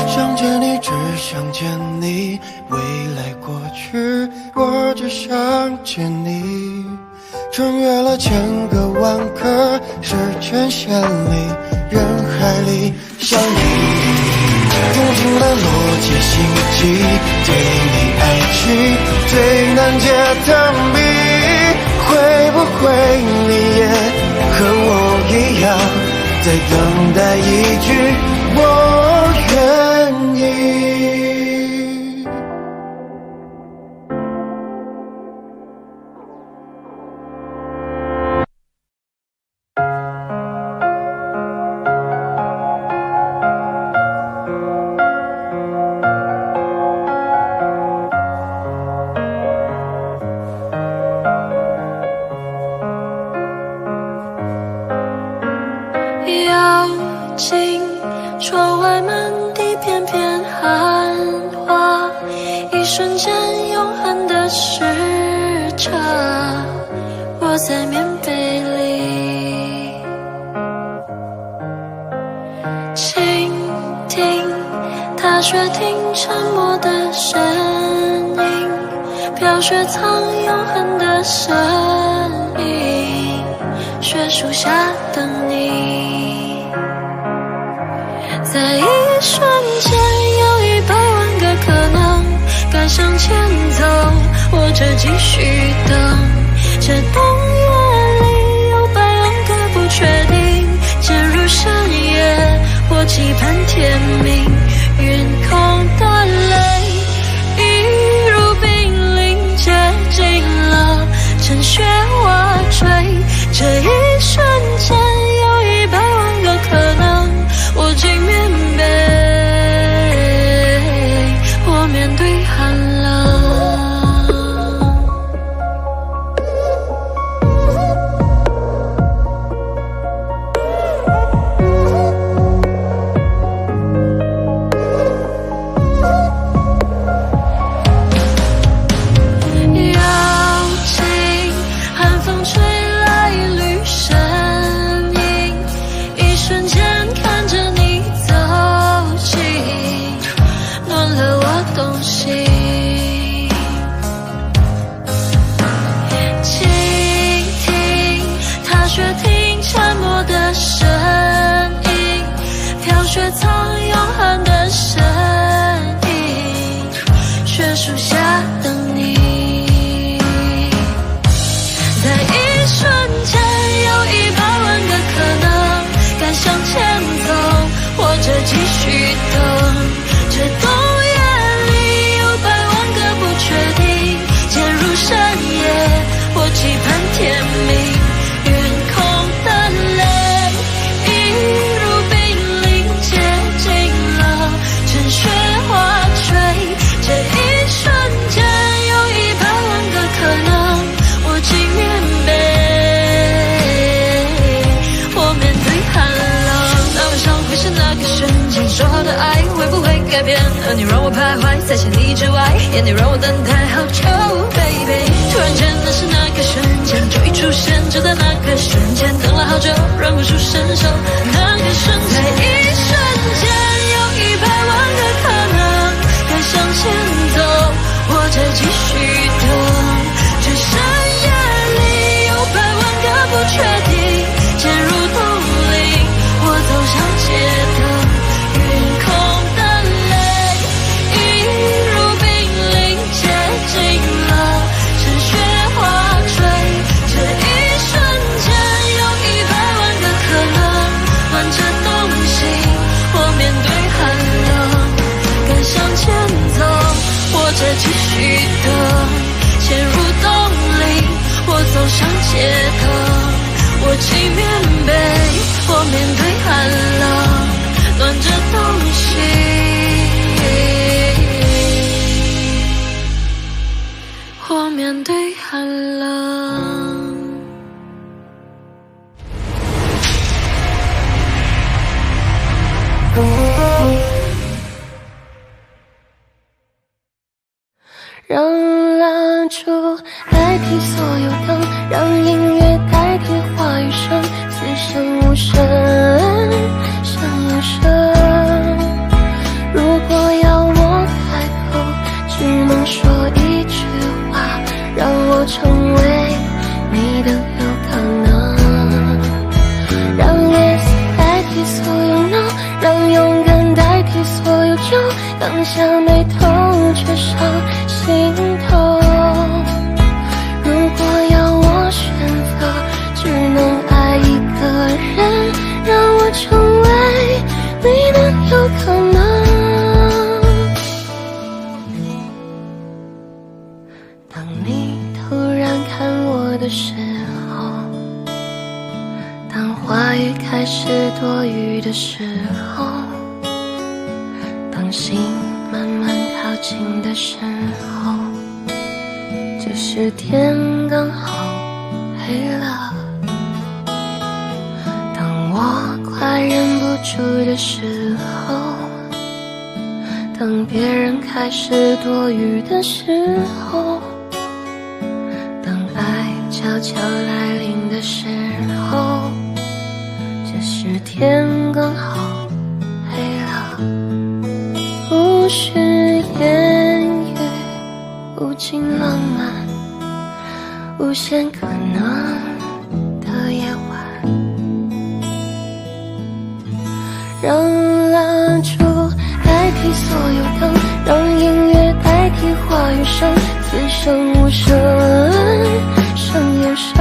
想见你，只想见你，未来过去，我只想见你。穿越了千个万个时间线里，人海里相依，用尽了逻辑心机，对你爱情最难解的谜。会不会你也和我一样，在等待一句我愿意？妖精，窗外满地片片寒花，一瞬间永恒的时差，窝在棉被里，倾听它踏雪听沉默的声音，飘雪藏永恒的身影，雪树下等你。在一瞬间有100万个可能，该向前走或者继续等，这冬夜里有百万个不确定，渐入深夜或期盼天明，云空的泪一如冰凌接近了，趁雪花坠，这一瞬间有100万个可能，我竟面背，我面对寒冷。树下等你，在一瞬间有100万个可能，该向前走或者继续等，这冬夜里有100万个不确定，渐入深夜或期盼天明，云空的泪一如冰凌接近了，趁雪花坠，这一瞬间有100万个可能，我竟面背，我面对寒冷。那晚上会是那个瞬间，说好的爱会不会改变？而你让我徘徊在千里之外，眼泪让我等待好久 ，baby。突然间，那是那个瞬间，就一出现，就在那个瞬间，等了好久，忍不住伸手，那个瞬间，在一瞬间有100万个可能，该向前走或者继续等，这深夜里有100万个不确定，渐入冬令，我走向街灯，云空的泪一如冰凌接近了，趁雪花坠，这一瞬间有100万个可能，暖着东西，我面对寒冷，该向前走或者继续等，陷入冬令，我走向街头，我既面背，我面对寒冷，暖着东西，我面对寒冷。让蜡烛代替所有灯，让音乐代替话语声，此生无声胜有声。如果要我开口，只能说一句话，让我成为你的有可能。让 yes 代替所有 no， 让勇敢代替所有酒，当下没痛却伤心头。如果要我选择，只能爱一个人，让我成为你的有可能。当你突然看我的时候，当话语开始多余的时候，当心慢慢靠近的时候，就是天刚好黑了。当我快忍不住的时候，当别人开始多余的时候，当爱悄悄来临的时候，这时天刚好黑了。尽浪漫，无限可能的夜晚，让蜡烛代替所有灯，让音乐代替话语声，此生无声胜有声。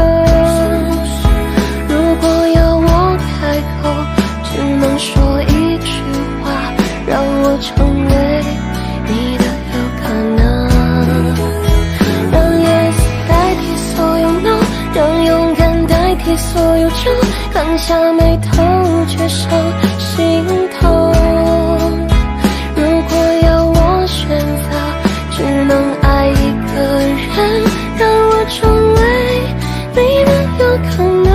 如果要我开口，只能说一句话，让我成为你的有可能。让 yes 代替所有 no， 让勇敢代替所有争，砍下眉头却上心头。如果要我选择，只能爱一个人，让我成为你的有可能。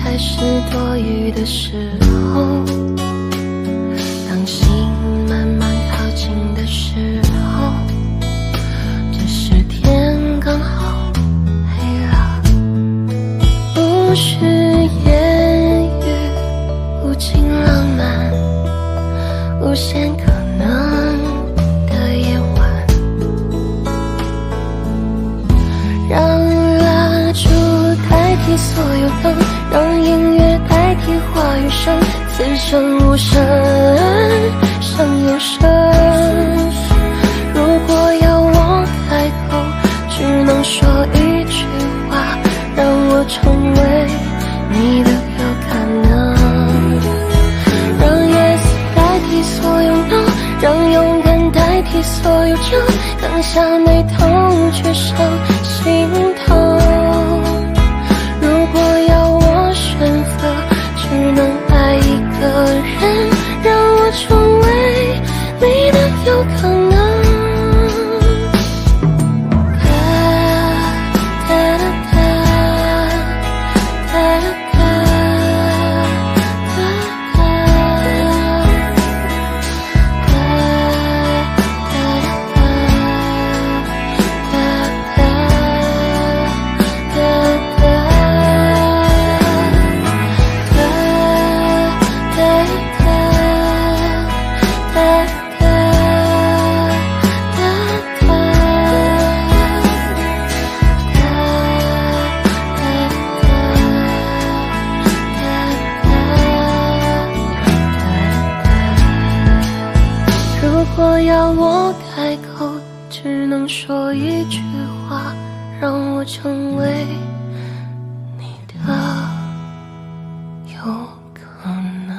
开始多余的时候，当心慢慢靠近的时候，这时天刚好黑了。无需言语，无尽浪漫，无限可能的夜晚，让蜡烛代替所有灯，让音乐代替话语声，此生无声胜有声。如果要我开口，只能说一句话，让我成为你的有可能。让 yes 代替所有 no， 让勇敢代替所有争，砍下眉头却上心头。如果要我选择，只能爱一个人，让我成为你的有可能。如果要我开口，只能说一句话，让我成为你的有可能。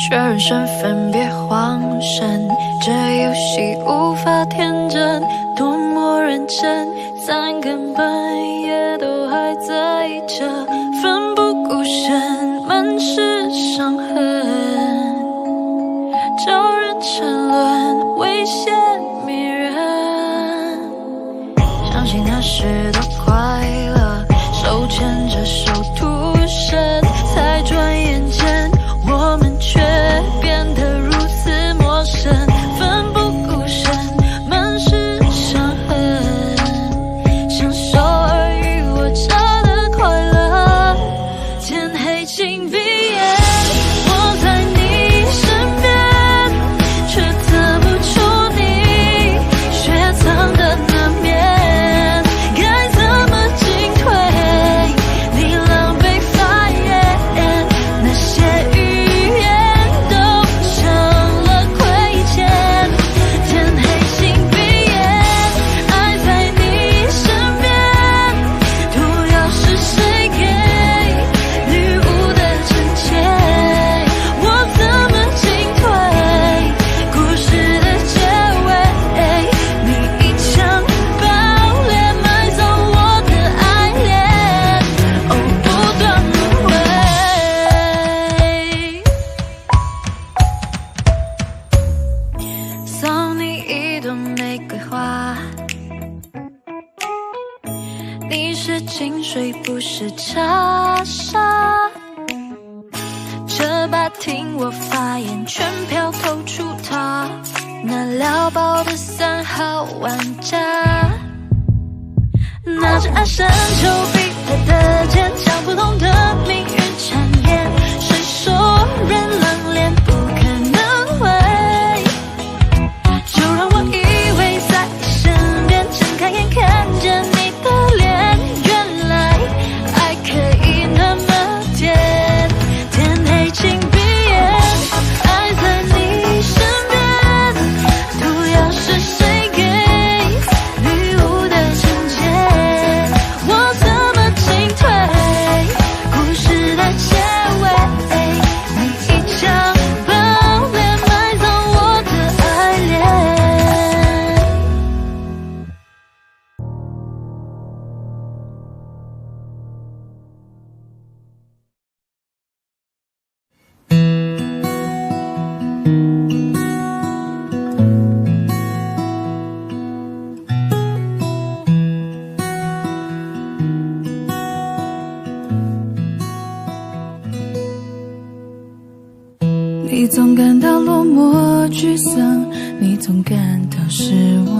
确认身份别慌神，这游戏无法天真，多么认真，3更半夜都还在这，奋不顾身，满是伤痕，招人沉沦，危险迷人，相信那时的快乐，手牵着手徒生，才转眼间我们却变得如此陌生，奋不顾身，满是伤痕，享受尔虞我诈的快乐，天黑请闭眼，我你是清水不是茶沙，这把听我发言全票投出他，那撩爆的3号玩家，拿着爱神丘比特的剑，将不同的命运缠延，谁说人冷脸不可能会，就让我依偎在你身边，睁开眼看见你的脸，原来爱可以那么甜，天黑请闭眼，爱在你身边，毒药是谁给礼物的情节，我怎么进退，故事的结尾，你一枪爆裂埋葬我的爱恋。你总感到落寞沮丧，你总感到失望，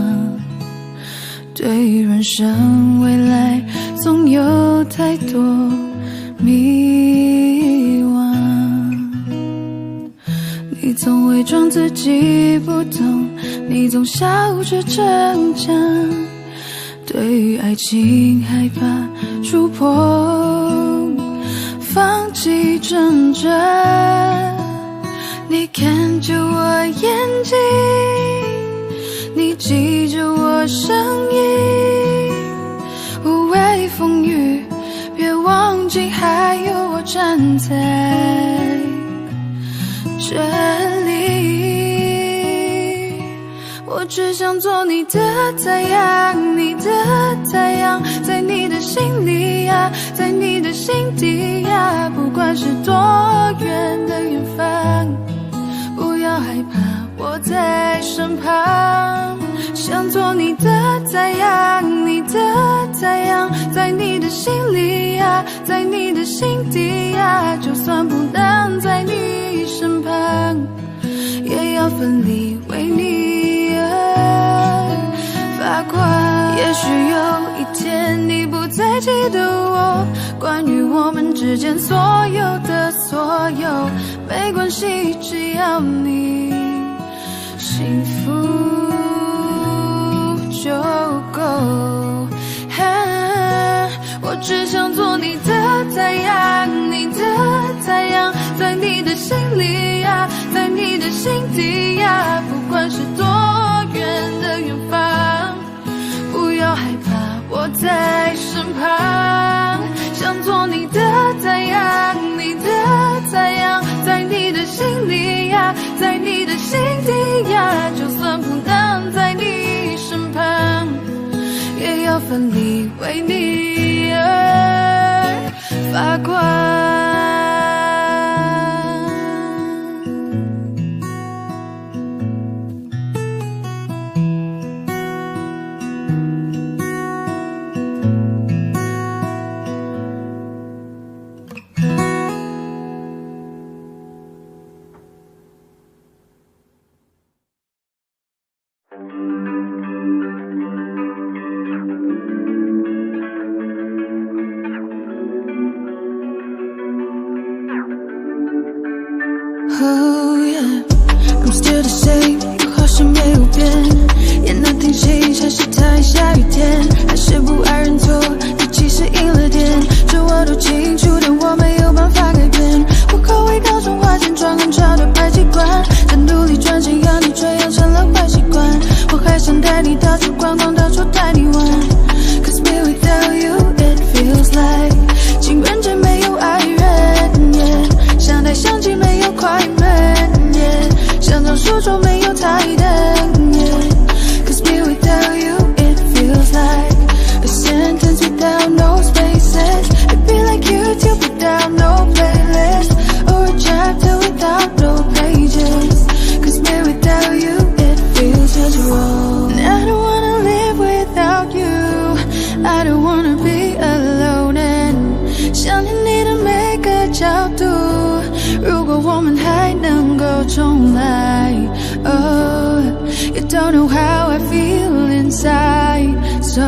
对于人生未来总有太多迷惘，你总伪装自己不懂，你总笑着逞强，对于爱情害怕触碰，放弃挣扎，你看着我眼睛，你记着我声音，无畏风雨，别忘记还有我站在这里。我只想做你的太阳，你的太阳，在你的心里呀，在你的心底呀，不管是多远的远方，不要害怕，我在身旁，想做你的太阳，你的太阳，在你的心里呀，在你的心底呀，就算不能在你身旁，也要奋力为你而发光。也许有一天你不再记得我，关于我们之间所有的所有，没关系，只要你幸福就够。我只想做你的太阳，你的太阳，在你的心里呀，在你的心底呀，不管是多远的远方，不要害怕，我在身旁，想做你的太阳，你的太阳，在你的心里呀，在你的心底呀，就算不能在你身旁，也要奋力为你而发光。Oh yeah, I'm still the same， 我好像没有变，也能听清像是台下雨天，还是不爱认错，你其实赢了点，这我都清楚，但我没有办法改变。我口味高中花钱装很潮的排气管，在努力赚钱养你，却养成了坏习惯。我还想带你到处逛逛，到处带你玩 ，Cause me without you it feels like 情人节没有爱人， yeah， 像台相机没有快门， yeah， 像张书桌没有台灯， yeah， Cause me without you it feels like know how I feel inside. So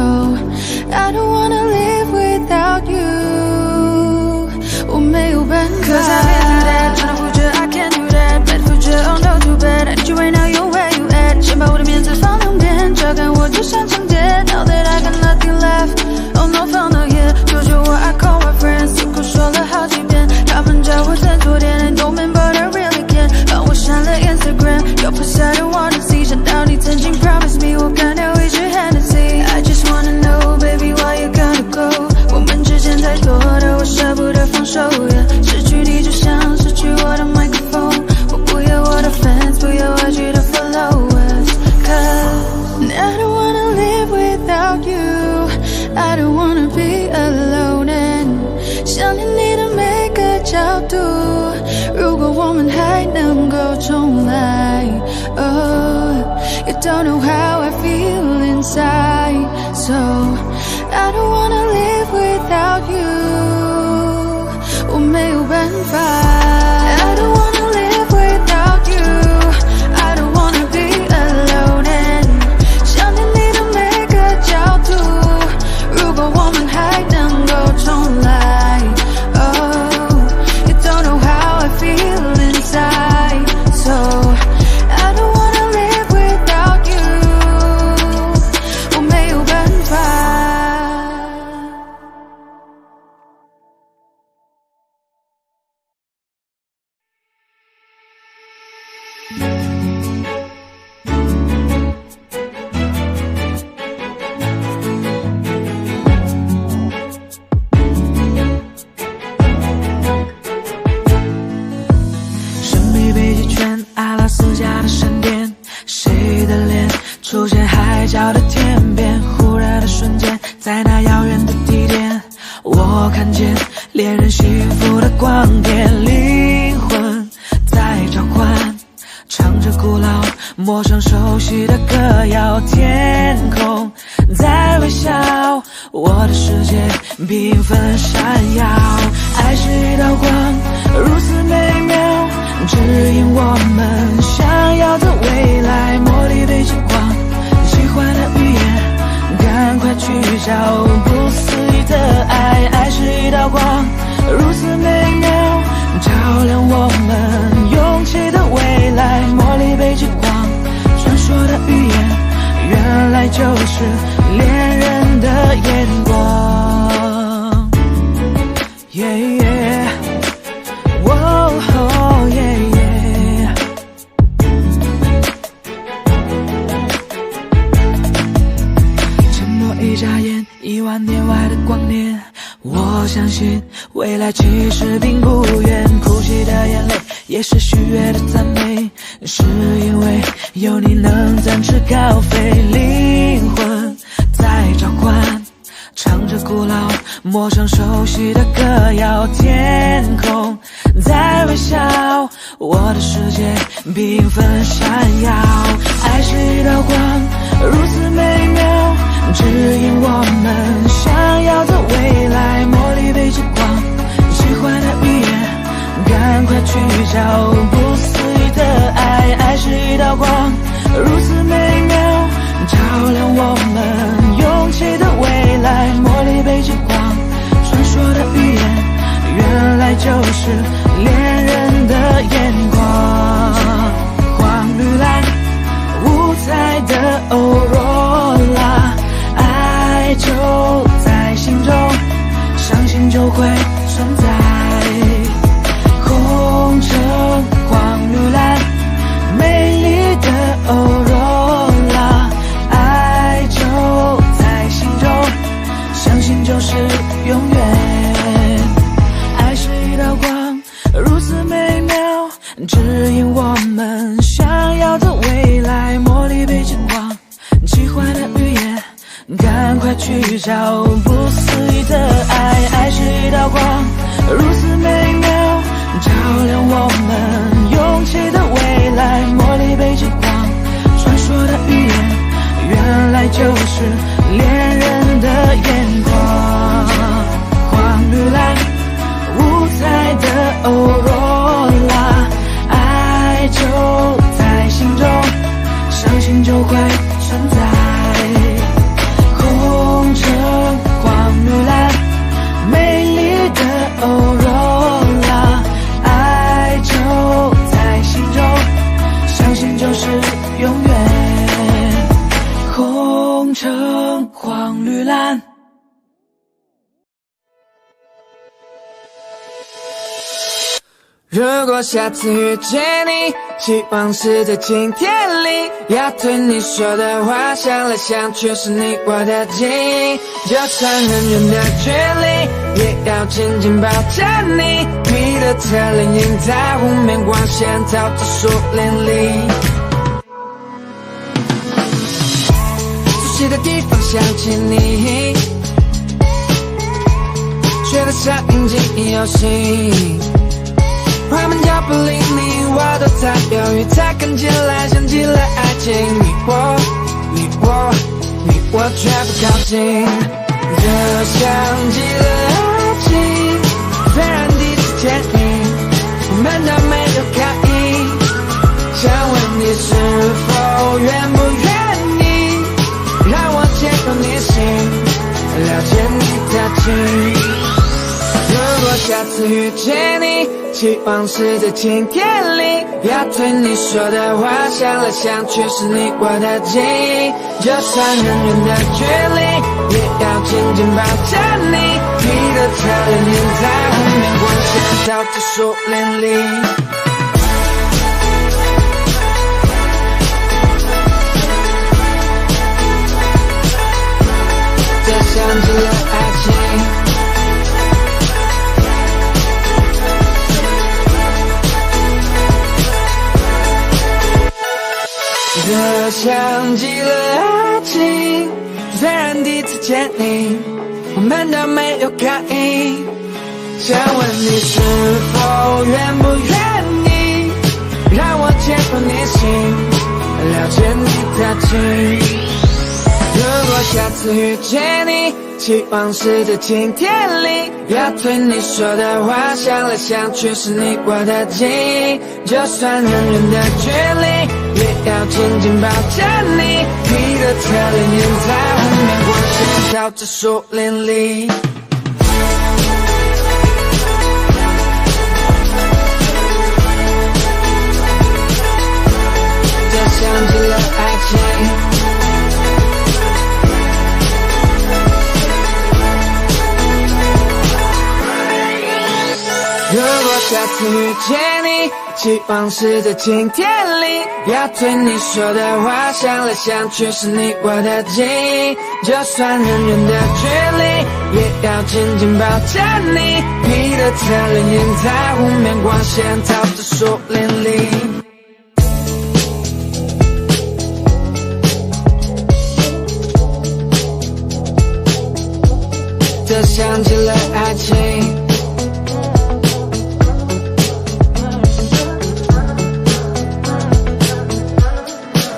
I don't wanna live without you. 我没有办法 Cause I've been through that. Tryna hold you, I can't do that. Bad for you, oh no too bad. I need you right now, you're where you at. 先把我的面子放两边，照看我就像情节。Now that I got nothing left, oh no fun no yeah. 求求我 I call my friends， 随口说了好几遍，他们叫我振作点 I don't mean but I really can。 帮我删了 Instagram， 要不下 I don't wanna see。 想到你曾经 promise me， 我干掉一支 Hennessy。 I just wanna know baby why you gotta go。 我们之间太多的我舍不得放手 yeah。 失去你就像失去我的麦克风，我不要我的 fans， 不要IG的 followers。 Cause I don't wanna live without you， I don't wanna be alone and 想念你的每个角度，如果我们还能够重来 Oh you don't know how I feel inside So I don't wanna live without you 我没有办法 I don't wanna live without you I don't wanna be alone and 想念你的每个角度，如果我们还能够重来 Oh you don't know how I feel inside So I don't wanna live without you 我没有办法神秘北极圈，阿拉斯加的闪电，谁的脸出现海角的天边？忽然的瞬间，在那遥远的地点，我看见恋人幸福的光点，灵魂在召唤，唱着古老陌生熟悉的歌谣，天空在微笑，我的世界缤纷闪耀，爱是一道光，如此美妙，指引我们想要的未来，茉莉北极光，喜欢的语言，赶快去找不思议的爱，爱是一道光，如此美妙，照亮我们勇气的未来，茉莉北极光，传说的语言，原来就是恋人的眼光 Yeah yeah Whoa yeah yeah 沉默一眨眼，10000年外的光年，我相信未来其实并不远，哭泣的眼泪也是喜悦的赞美，是因为有你能展翅高飞，灵魂在召唤，唱着古老陌生熟悉的歌谣，天空在微笑，我的世界缤纷闪耀，爱是一道光，如此美妙，指引我们想要的未来，茉莉北极光，喜欢的语言，赶快去找不思议的爱，爱是一道光，如此美妙，照亮我们勇气的未来，茉莉北极光，传说的语言，原来就是恋人的眼光，黄绿蓝五彩的欧若拉，爱就在心中，相信就会存在，红橙黄绿蓝，美丽的欧若拉，爱就在心中，相信就是永远，爱是一道光，如此美妙，指引我们想要的未来，茉莉北极光，奇幻的语言，赶快去找不思议的爱，爱是一道光，如此美妙，照亮我们勇气的未来，茉莉北极光，传说的语言，原来就是恋人的眼光，黄绿蓝五彩的欧若拉，爱就在心中，相信就会如果下次遇见你，希望是在今天里，要对你说的话，想来想去是你我的记忆。就算很远的距离，也要紧紧抱着你。你的侧脸映在湖面，光线照着树林里。熟悉的地方想起你，觉得像引进游戏。快门脚步离你我都在犹豫，才更近来想起了爱情。你我却不靠近，就像起了爱情。虽然第一次见你，我们都没有开意，想问你是否愿不愿意让我接入你心，了解你的情。如果下次遇见你，希望是在今天里，要对你说的话，想来想去是你我的记忆。就算很远的距离，也要紧紧抱着你。你的侧脸映在湖面，光线照着树林里。这像极了爱情。这像极了爱情，虽然第一次见你，我们都没有开意，想问你是否愿不愿意让我接入你心，了解你的情。如果下次遇见你，希望是在今天里，要对你说的话，想来想去是你我的记忆。就算很远的距离，也要紧紧抱着你。你的侧脸映在湖面，光线照着树林里。这像极了爱情。如果下次遇见你，希望是在今天里，要对你说的话，想来想去是你我的记忆。就算很远的距离，也要紧紧抱着你。你的侧脸映在湖面，光线照着树林里。这像极了爱情。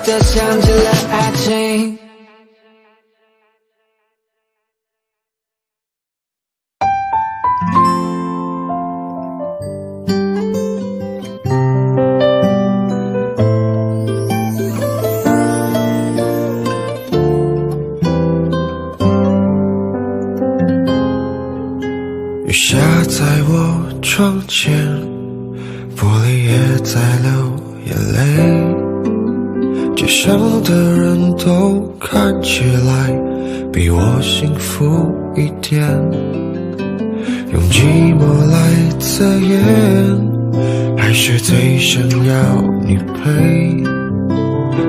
这像极了爱情。雨下在我窗前，玻璃也在流眼泪。街上的人都看起来比我幸福一点，用寂寞来测验，还是最想要你陪。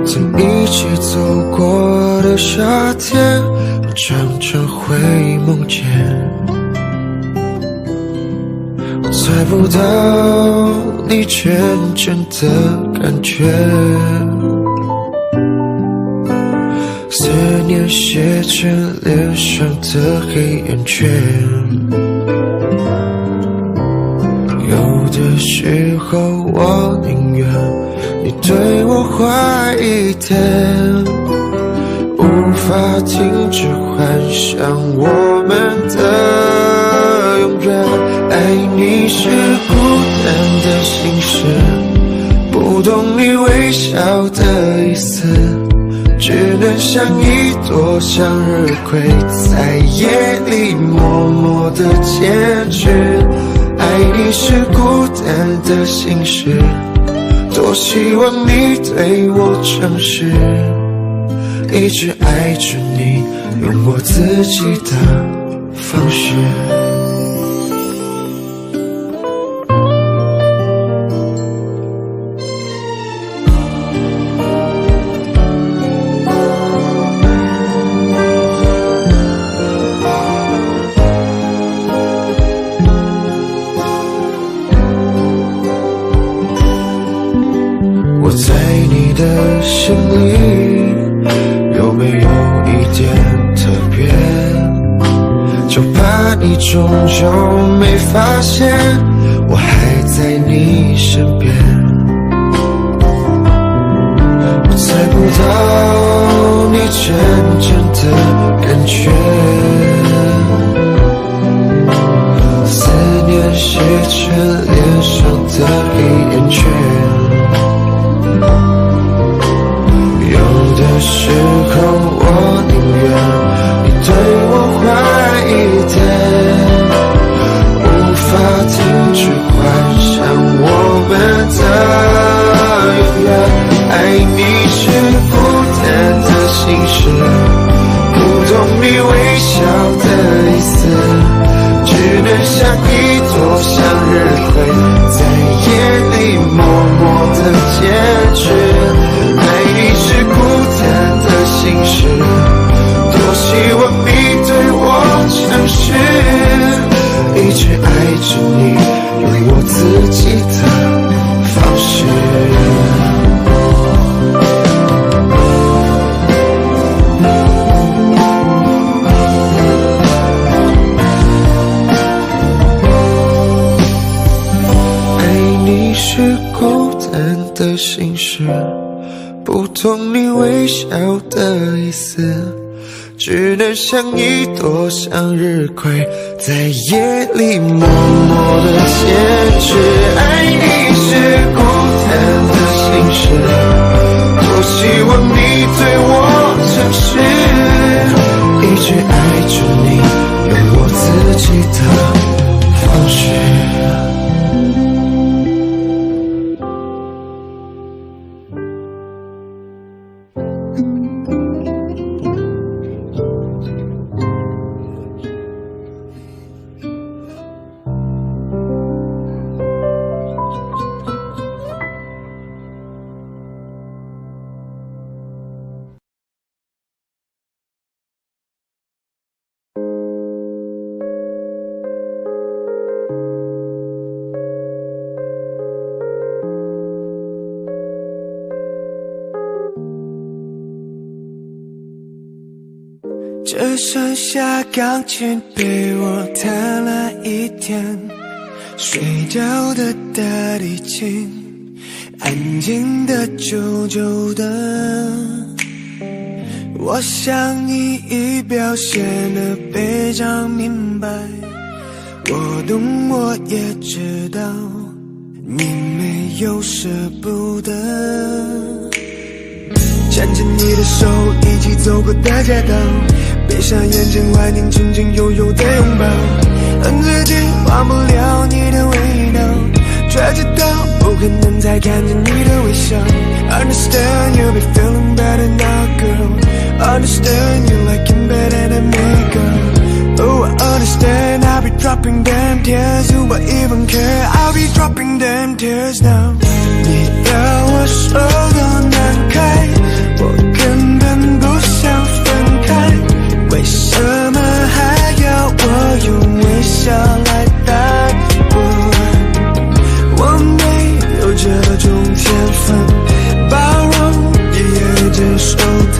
曾一起走过的夏天，我常常会梦见。我猜不到你真正的感觉，思念写成脸上的黑眼圈，有的时候我宁愿你对我坏一点，无法停止幻想我们的永远。爱你是孤单的心事，不懂你微笑的意思，只能像一朵向日葵，在夜里默默地坚持。爱你是孤单的心事，多希望你对我诚实，一直爱着你，用我自己的方式。的心里有没有一点特别？就怕你终究没发现，我还在你身边。我猜不到你真正的感觉，思念写成脸上的黑眼圈。有的时候我宁愿你对我坏一点，无法停止幻想我们的永远。爱你是孤单的心事，不懂你微笑的意思，只能像一朵向日葵，在夜里默默的坚持。爱你是孤单的心事，多希望你对我诚实，一直爱着你，用我自己的方式。的心事，不懂你微笑的意思，只能像一朵向日葵，在夜里默默的坚持。爱你是孤单的心事，多希望你对我诚实，一直爱着你，用我自己的方式。只剩下钢琴被我弹了一天，睡觉的大提琴安静的久久的，我想你已表现得非常明白，我懂我也知道你没有舍不得，牵着你的手一起走过大街道，闭上眼睛怀念曾经拥有的拥抱，恨自己忘不了你的味道，却知道不可能再看见你的微笑。 Understand you'll be feeling better now girl, Understand you like it better than me girl. Oh I understand I'll be dropping them tears, You won't even care I'll be dropping them tears now. 你的我手都难开，我根本不想分开，为什么还要我用微笑来带我没有这种天分，包容也接受它，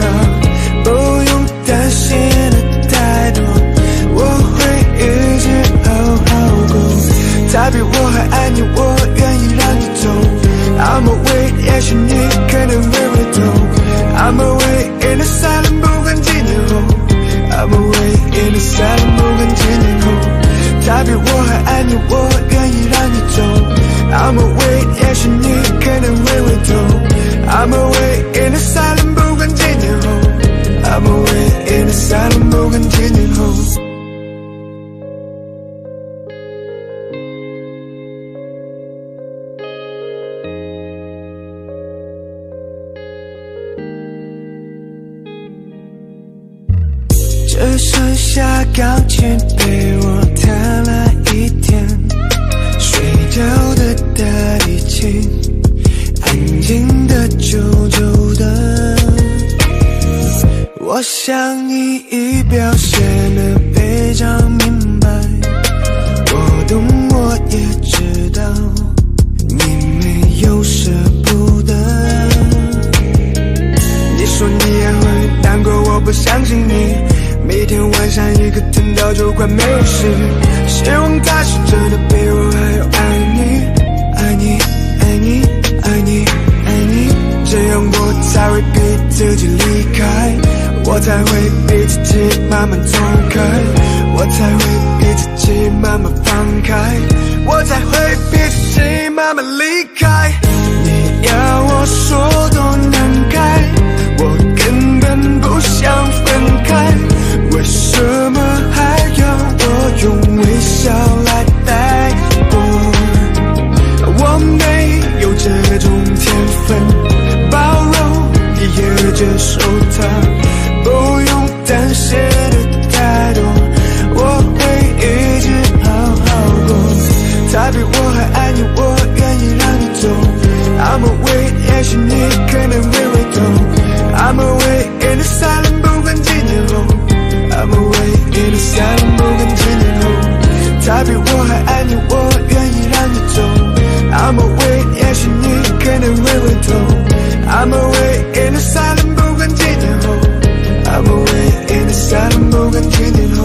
不用担心的太多，我会一直好好过，再比我还爱你，我愿意让你走。I'm away， 也许你可能会回头。I'm away in the silent， 不管几年后。I'm away in the silent， 不管几年后。再比我还爱你，我愿意让你走。I'm away， 也许你可能会回头。I'm away in the silent， 不管几年后。I'm away in the silent， 不管几年后。只剩下钢琴被我弹了一天，睡觉的大提琴安静的久久的，我想你已表现得非常明白，我懂我也知道你没有舍不得，管没事，希望他是真的比我还要爱你，爱你，爱你，爱你，爱你，这样我才会逼自己离开，我才会逼自己慢慢走开，我才会逼自己慢慢放开，我才会逼自己慢慢离开。你要我说多难开，我根本不想分开，为什么还要我用微笑来带过？我没有这种天分，包容也接受它，不用担心的太多，我会一直好好过。他比我还爱你，我愿意让你走。I'm away， 也许你可能会回头。I'm away in the silent， 不管几年后。I'm away in the silent， 不管几年后。他比我还爱你，我愿意让你走。I'm away， 也许你可能会回头。I'm away in the silent， 不管几年后。I'm away in the silent， 不管几年后。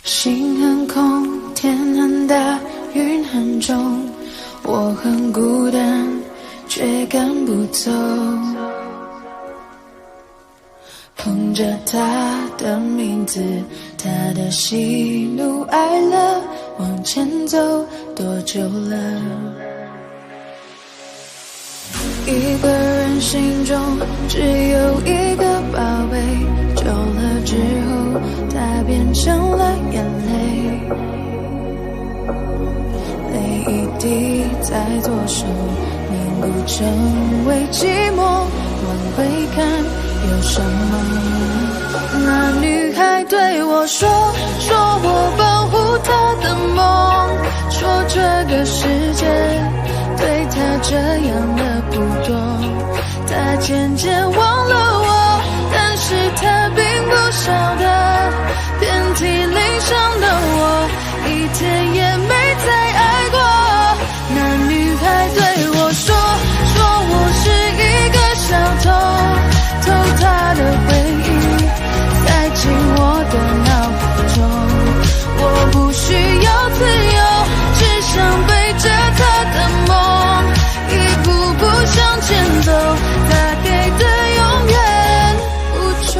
心很空，天很大，云很重，我很孤单，却赶不走。捧着他的名字，他的喜怒哀乐，往前走多久了？一个人心中只有一个宝贝，久了之后，它变成了眼泪，泪一滴在左手凝固成为寂寞，往回看有什么？那女孩对我说我保护她的梦，说这个世界对她这样的不多，她渐渐忘了我，但是她并不晓得，遍体鳞伤的我，一天也没再爱过。那女孩对我说我是一个小偷，偷她的回忆，塞进我的脑海中。我不需要自由，只想背着她的梦，一步步向前走，她给的永远不重。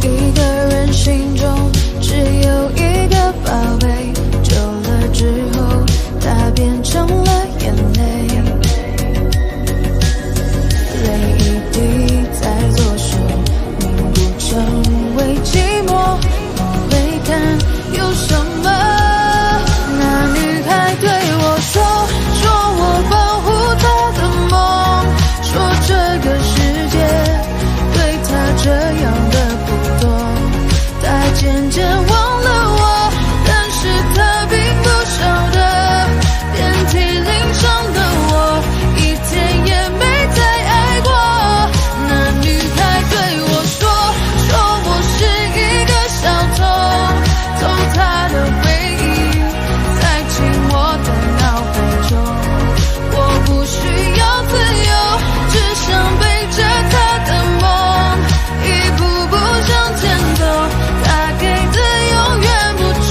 一个人心中只有一个宝贝，久了之后，它变成了眼泪，泪一滴在左手凝固成为寂寞，往回看有什么？那女孩对我说我保护她的梦，说这个世界对她这样的不多，她渐渐忘了我，但是她并不晓得，遍体鳞伤的我，一天也没再爱过。那女孩对我说我是一个小偷，偷她的回忆，塞进我的脑海中。我不需要自由，只想背着她的梦，一步步向前走，她给的永远不重。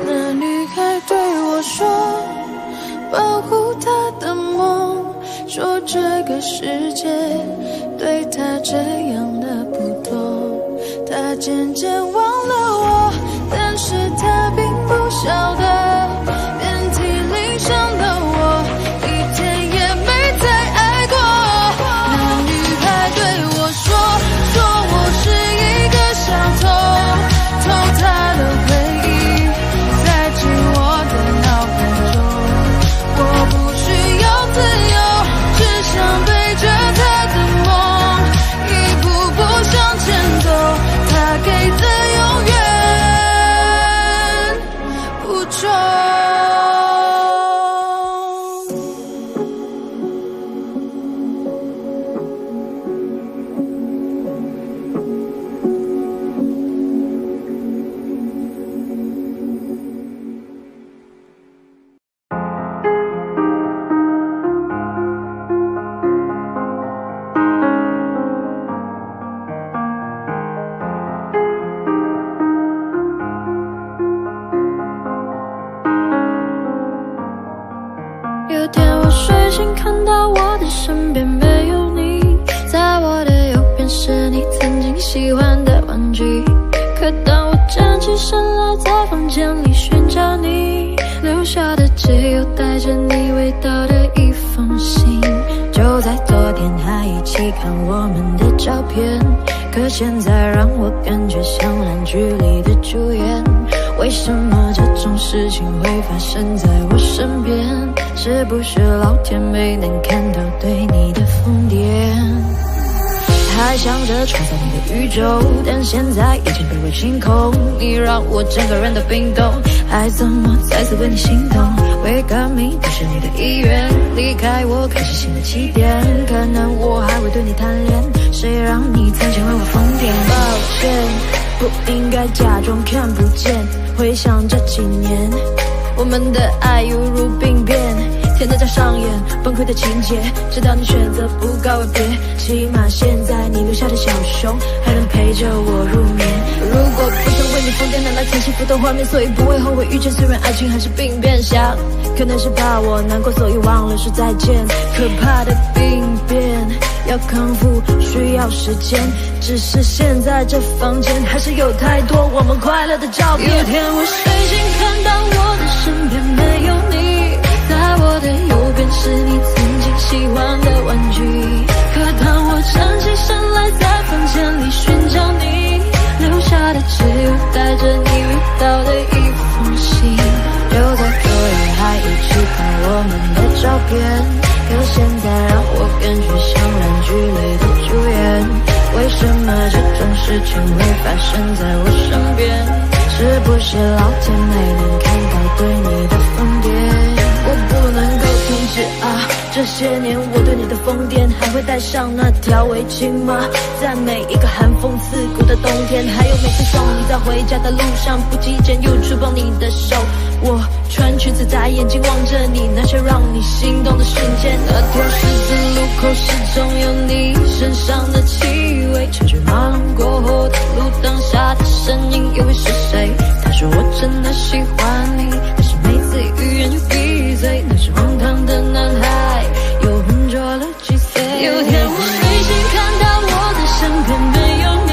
那女孩对我说保护她的梦，说这个世界对她这样的不多，她渐渐忘了我，但是她并不晓得，遍体鳞伤的我，一天也没再爱过。那女孩对我说我是一个小偷，偷她的回忆，塞进我的脑海中。我不需要自由，只想背着她的梦，一步步向前走，她给的看我们的照片，可现在让我感觉像烂剧里的主演。为什么这种事情会发生在我身边？是不是老天没能看到对你的疯癫？还想着创造你的宇宙，但现在已经被我清空。你让我整个人都冰冻，还怎么再次为你心动？为革命不是你的意愿，离开我开始新的起点。可能我还会对你贪恋，谁让你曾经为我疯癫？抱歉，不应该假装看不见。回想这几年，我们的爱犹如病变，天天在上演崩溃的情节，直到你选择不告而别。起码现在你留下的小熊还能陪着我入眠。如果不曾为你疯癫，难来曾幸福的画面，所以不会后悔遇见。虽然爱情还是病变，想可能是怕我难过，所以忘了说再见。可怕的病变要康复需要时间，只是现在这房间还是有太多我们快乐的照片。有天我睡醒看到我的身边没有你，在我的右边是你曾经喜欢的玩具。可当我站起身来在房间里寻找你，留下的只有带着你味道的一封信。就在昨夜还一起看我们的照片，可现在让我感觉像烂剧里的主演。为什么这种事情会发生在我身边？是不是老天没能看到对你的疯癫？我不能够停止啊！这些年我对你的疯癫，还会带上那条围巾吗？在每一个寒风刺骨的冬天，还有每次送你在回家的路上，不经意间又触碰你的手。我穿裙子在眼睛望着你，那些让你心动的瞬间。那条十字路口始终有你身上的气味，车水马龙过后的路灯下的身影又会是谁？他说我真的喜欢你，但是每次欲言又闭嘴。那是荒唐的男孩又浑浊了几岁？有天我睡醒看到我的身边没有你，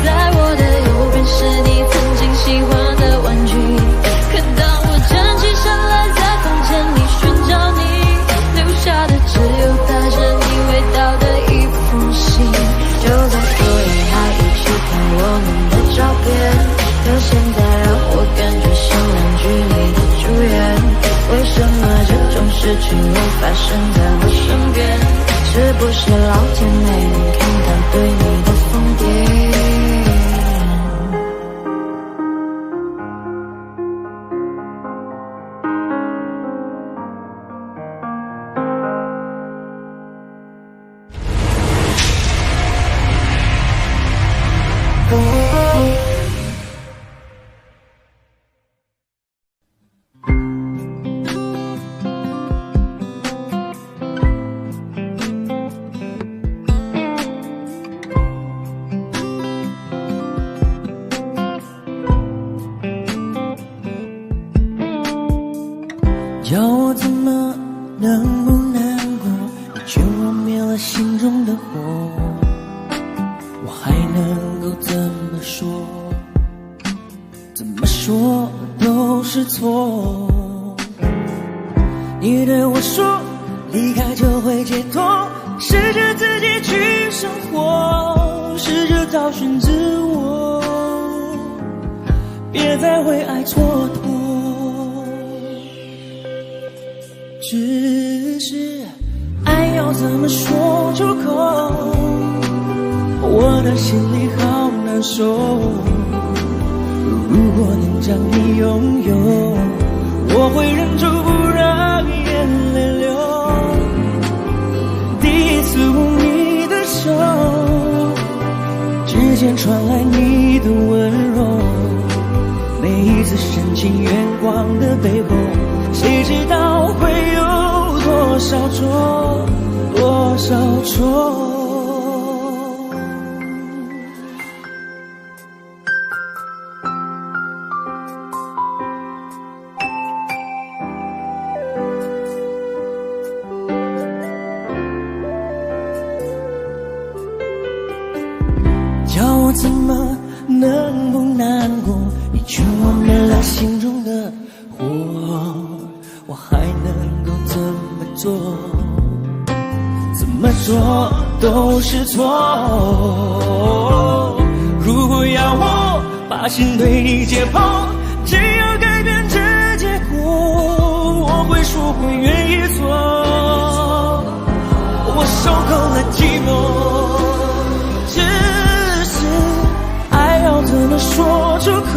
在我的右边是你曾经喜欢的玩具。可当我站起身来在房间里寻找你，留下的只有带着你味道的一封信。就在昨夜还一起看我们的照片，可现在让我感觉像烂剧里的主演。为什么这种事情会发生在我身边？是不是老天没能看到对你的疯癫？叫我怎么能不难过？你劝我灭了心中的火，我还能够怎么说？怎么说都是错。你对我说离开就会解脱，试着自己去生活，试着找寻自我，别再为爱蹉跎。只是爱要怎么说出口，我的心里好难受。如果能将你拥有，我会忍住不让眼泪流。第一次握你的手，指尖传来你的温柔，每一次深情远光的背后，谁知道会有多少错，多少错。叫我怎么能不难过？你劝我灭了心中的火，我还能够怎么做？怎么么做都是错。如果要我把心对你解剖，只要改变这结果，我会说不愿意做。我受够了寂寞，只是爱要怎么说出口，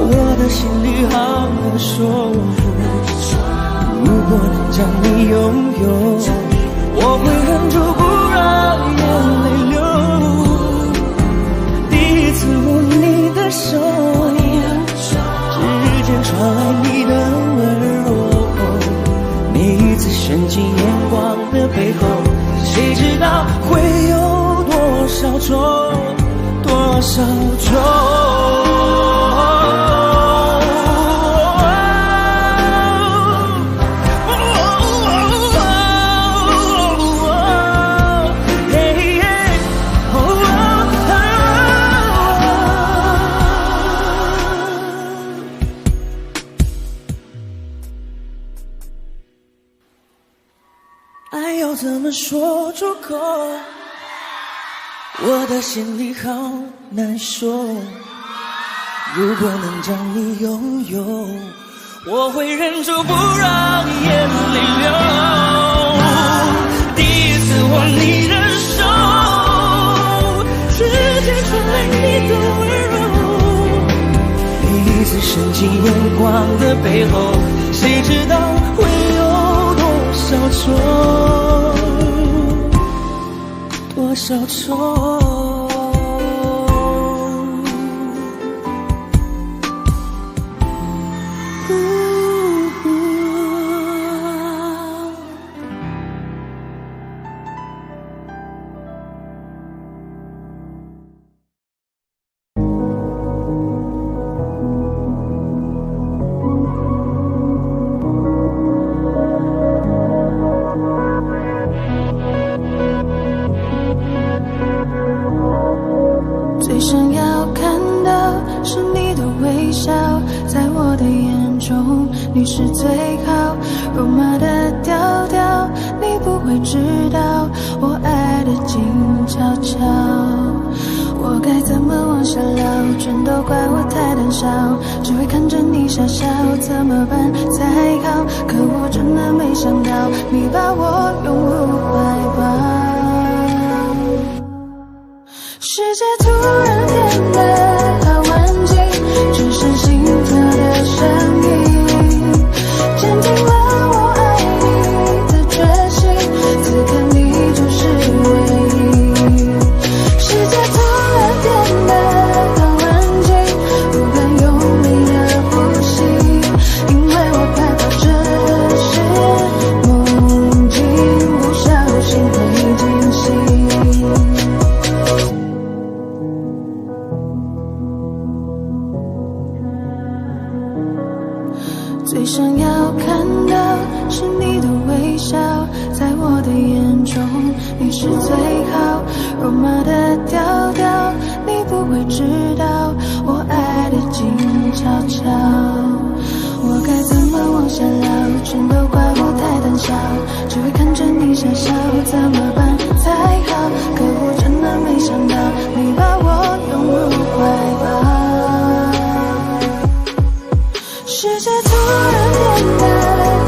我的心里好难受。如果能将你拥有，我会忍住不让眼泪流。第一次握你的手，指尖传来你的温柔，每一次深情眼光的背后，谁知道会有多少种，多少种。爱要怎么说出口，我的心里好难受。如果能将你拥有，我会忍住不让眼泪流。第一次握你的手，直接传来你的温柔，每一次深情眼光的背后，谁知道会有多少种，多少种。最想要看到是你的微笑，在我的眼中你是最好。肉麻的调调，你不会知道我爱的静悄悄。我该怎么往下聊？全都怪我太胆小，只会看着你傻笑，怎么办才好？可我真的没想到，你把我拥入怀抱。世界突然变得好安静，只剩心跳的声音，坚定了我爱你的决心。此刻你就是唯一。世界突然变得好安静，不敢用力的呼吸，因为我害怕这是梦境，不小心会惊喜。最想要看到是你的微笑，在我的眼中你是最好。肉麻的调调，你不会知道我爱的静悄悄。我该怎么往下聊？全都怪我太胆小，只会看着你傻笑，怎么办才好？可我真的没想到，你把我拥入怀抱。世界突然变得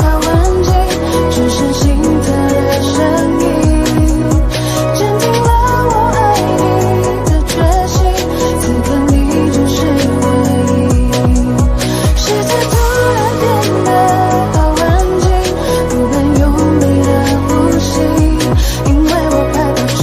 好安静，只剩心跳的声音，坚定了我爱你的决心。此刻你就是唯一。世界突然变得好安静，不敢用力的呼吸，因为我害怕这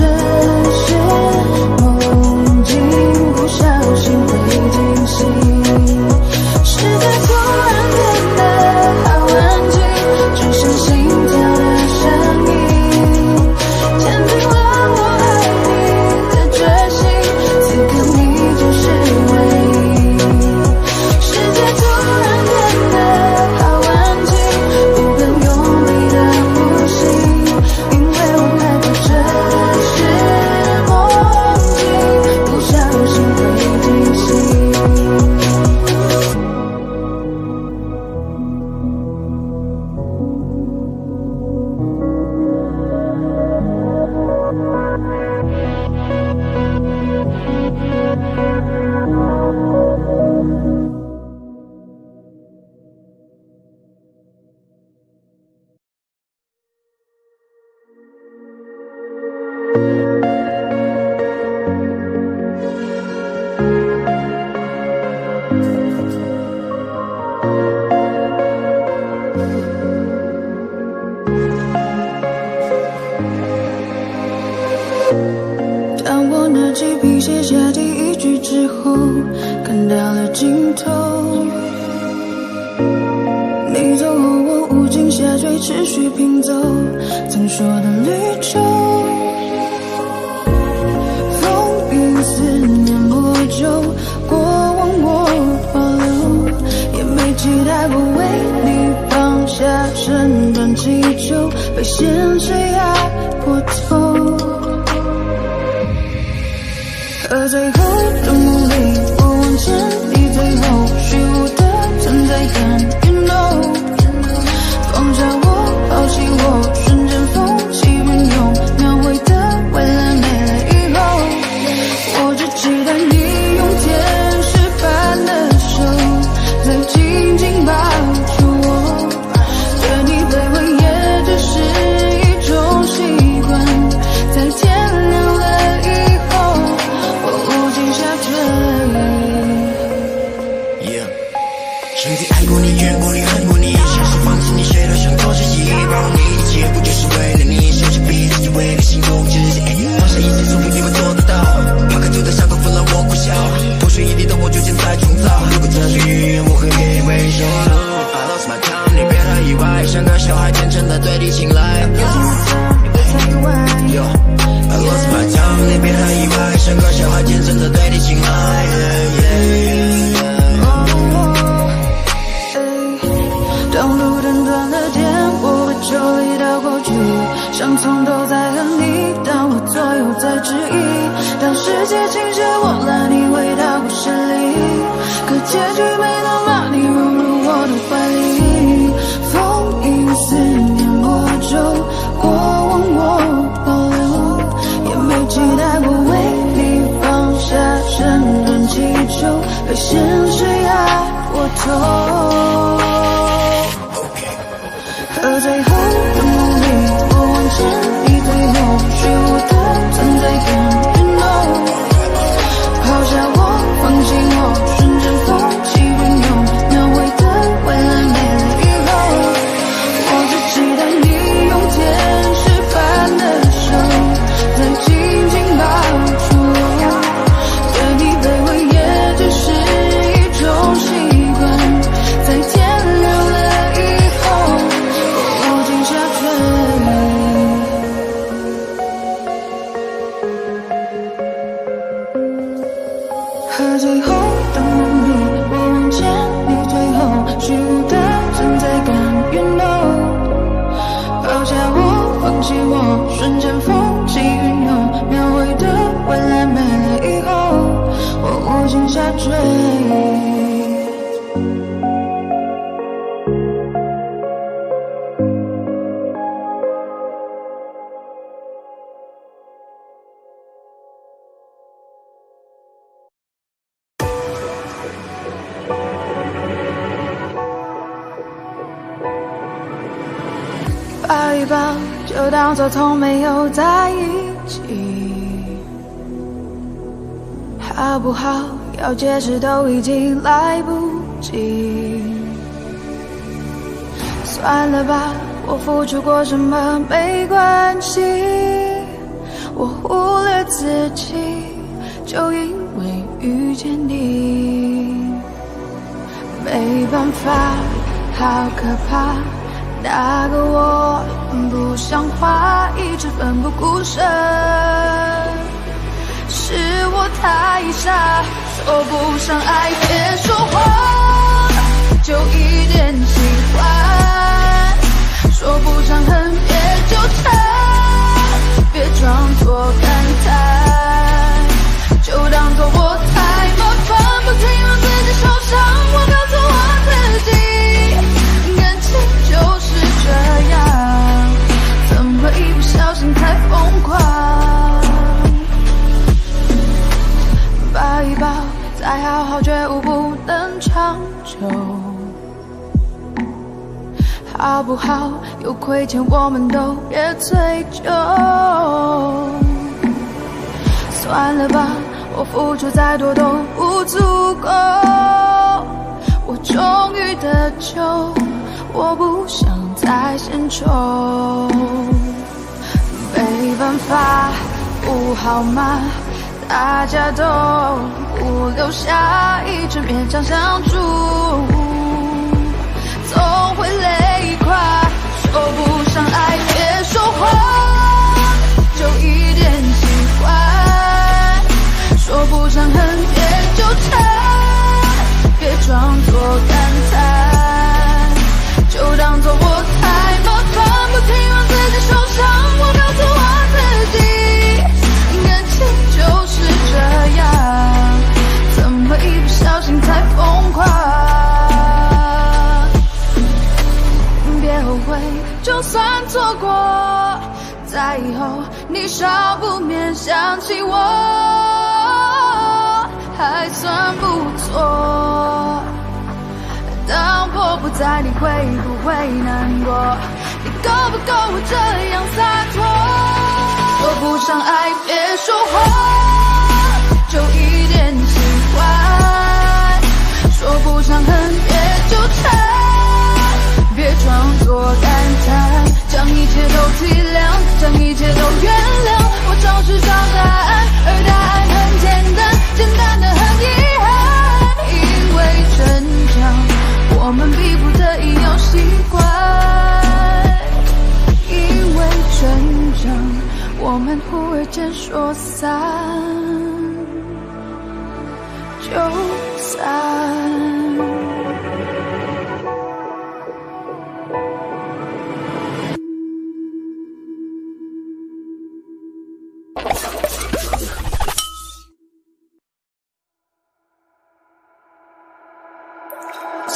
起笔写下第一句之后，看到了尽头。你走后，我无尽下坠，持续拼凑曾说的绿洲。风云思念魔咒，过往我保留，也没期待过为你放下身段祈求，被现实压过头。和最后的努力，我往前，你最后虚无的存在感 ，You know， 放下我，抛弃我，瞬间风起云涌，描绘的未来没了以后，我只期待你用天使般的手，再紧紧抱住我，对你卑微也只是一种习惯，在天亮了以后。曾经爱过你，怨过你，恨过你，像是放弃你，谁都想做自己，包容你一切，不就是为了你？手起笔落，就为了心动，只是放下一切，说不定会做得到。抛开旧的伤口，分了我苦笑，同学一地的我就现在重造。如果这是预言，我会给你回收。I lost my time， 你别太意外，像个小孩天真的对你青睐。I lost my time， 你别太意外，像个小孩天真的对你青睐。当路灯断了电，我会抽离到过去，像从头在和你，当我左右在质疑，当世界倾斜我拉你回到故事里，可结局没能把你融入我的怀里。风云思念魔咒，过往我保留，也没期待过为你放下身段祈求，被现实压过头。和最后的努力，我往前，你最后虚无的存在感 ，You know， 抛下我，放弃我，瞬间风起云涌，描绘的未来没了以后，我只期待你用天使般的手，再紧紧抱住我，对你卑微也只是一种习惯，在天亮了以后。和最后的努力，我往前，你最后虚无的存在感 ，You know， 抛下我，放弃我，瞬间风起云涌，描绘的未来没了以后，我无心下坠。抱一抱，就当作从没有在一起，好不好？要解释都已经来不及。算了吧，我付出过什么没关系，我忽略自己，就因为遇见你。没办法，好可怕。那个我不像话，一直奋不顾身，是我太傻，说不上爱别说谎，就一点喜欢，说不上恨别纠缠，别装作感叹，就当作我太麻烦，不停让自己受伤，我告诉我自己，感情就是这样，怎么一不小心太疯狂？抱一抱，再好好觉悟不能长久，好不好？有亏欠我们都别追究。算了吧，我付出再多都不足够，我终于得救，我不想再献丑。没办法，不好吗？大家都不留下一直勉强相处，总会累垮。说不上爱，别说谎，就一点喜欢。说不上恨，别纠缠，别装作感叹，就当作我太麻烦，不停让自己受伤。我告诉我自己，感情就是这样，怎么一不小心才疯狂？别后悔，就算错过，在以后你少不免想起我，还算不错。当我不在，你会不会难过？你够不够我这样洒脱？说不上爱，别说谎，就一点喜欢。说不上恨，别纠缠，别装作感叹，将一切都体谅，将一切都原谅。我找寻找答案，而答案很简单，简单的很遗憾。因为成长，我们逼不得已要习惯。因为成长，我们忽而间说散就散。